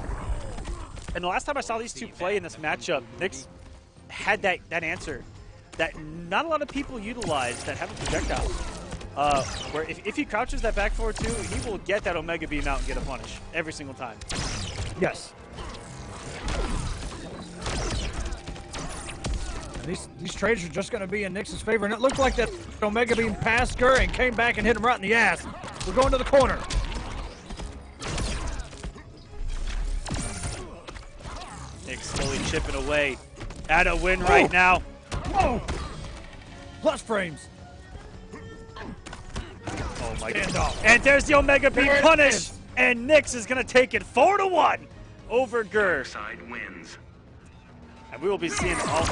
And the last time I saw these two play in this matchup, Nix had that answer that not a lot of people utilize that have a projectile. Where if he crouches that back forward too, he will get that Omega Beam out and get a punish every single time. Yes. And these trades are just going to be in Nix's favor, and it looked like that Omega Beam passed Gur and came back and hit him right in the ass. We're going to the corner. Nix slowly chipping away at a win right now. Whoa! Plus frames. Oh my god. And there's the Omega Beam punish. And Nix is going to take it 4-1 over Gur. Side wins. And we will be seeing all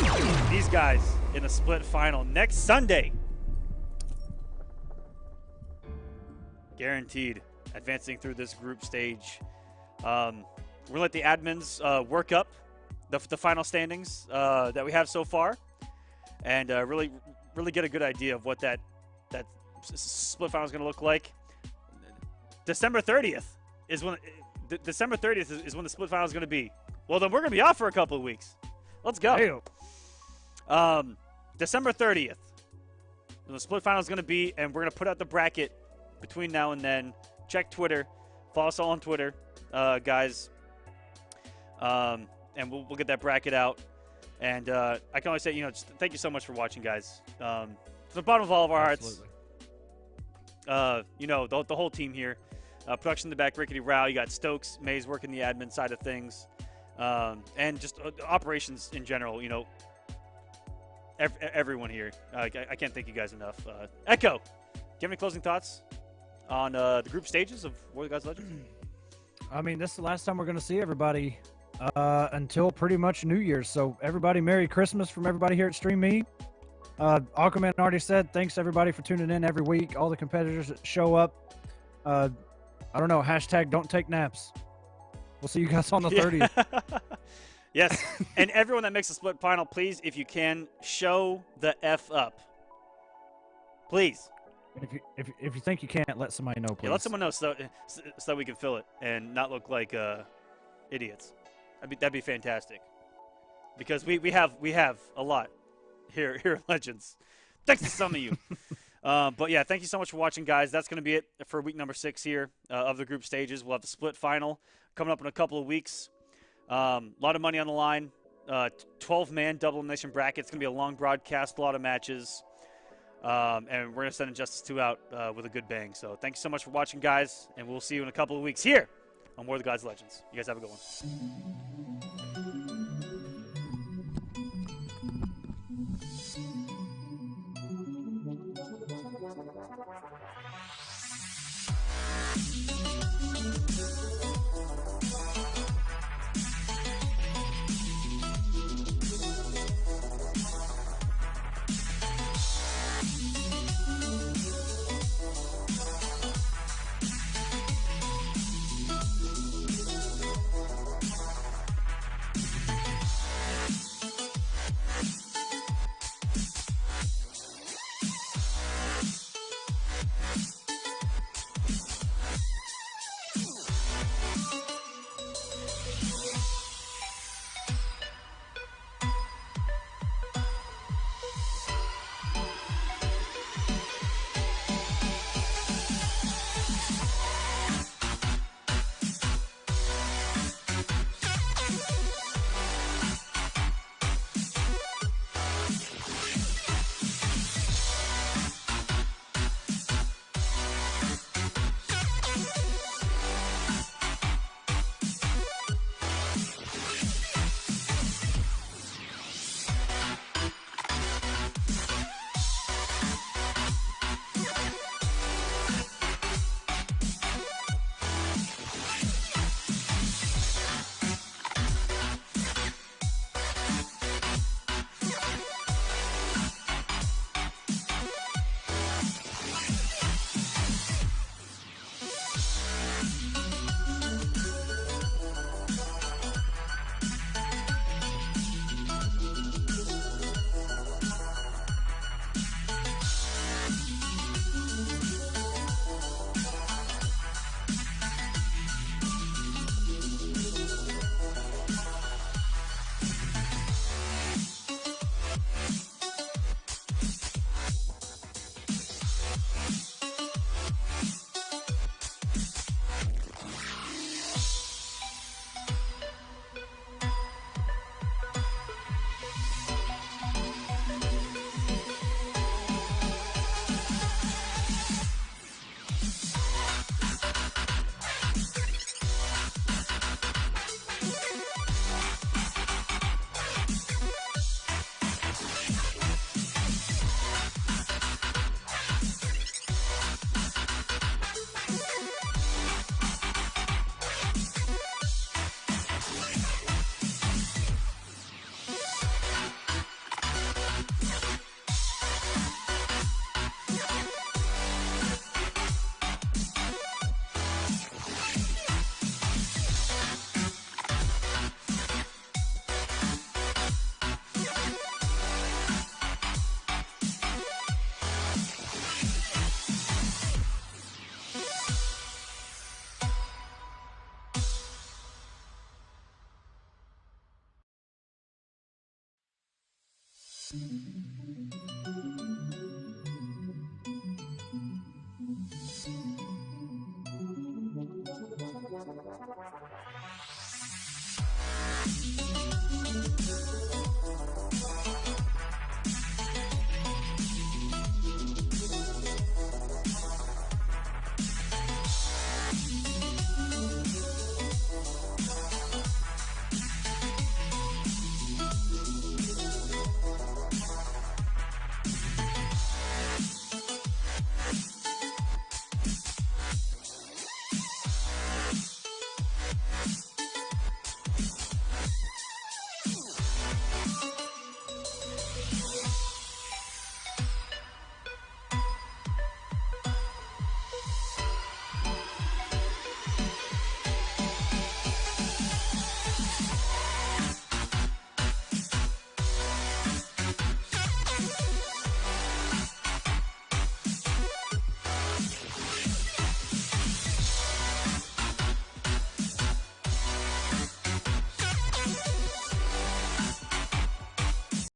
these guys in the split final next Sunday. Guaranteed advancing through this group stage. We're going to let the admins work up the final standings that we have so far, and really get a good idea of what that split final is going to look like. December 30th is when December 30th is when the split final is going to be. Well, then we're going to be off for a couple of weeks. Let's go. December 30th. The split final is going to be, and we're going to put out the bracket between now and then. Check Twitter. Follow us all on Twitter, guys. And we'll get that bracket out. And I can only say, just thank you so much for watching, guys. From the bottom of all of our hearts. The whole team here. Production in the back, Rickety Rao. You got Stokes, Mays working the admin side of things. And just operations in general, everyone here. I can't thank you guys enough. Echo, do you have any closing thoughts on the group stages of War of the Gods Legends? I mean, this is the last time we're going to see everybody until pretty much New Year's. So everybody, Merry Christmas from everybody here at StreamMe. Aquaman already said thanks everybody for tuning in every week. All the competitors that show up. I don't know, hashtag don't take naps. We'll see you guys on the 30th. Yes, and everyone that makes a split final, please, if you can, show the F up. Please. If you think you can't, let somebody know, please. Yeah, let someone know so we can fill it and not look like idiots. That'd be fantastic. Because we have a lot here at Legends. Thanks to some of you. But yeah, thank you so much for watching, guys. That's going to be it for week number 6 here of the group stages. We'll have the split final coming up in a couple of weeks. A lot of money on the line. 12-man double elimination bracket. It's going to be a long broadcast, a lot of matches. And we're going to send Injustice 2 out with a good bang. So thank you so much for watching, guys. And we'll see you in a couple of weeks here on War of the Gods Legends. You guys have a good one.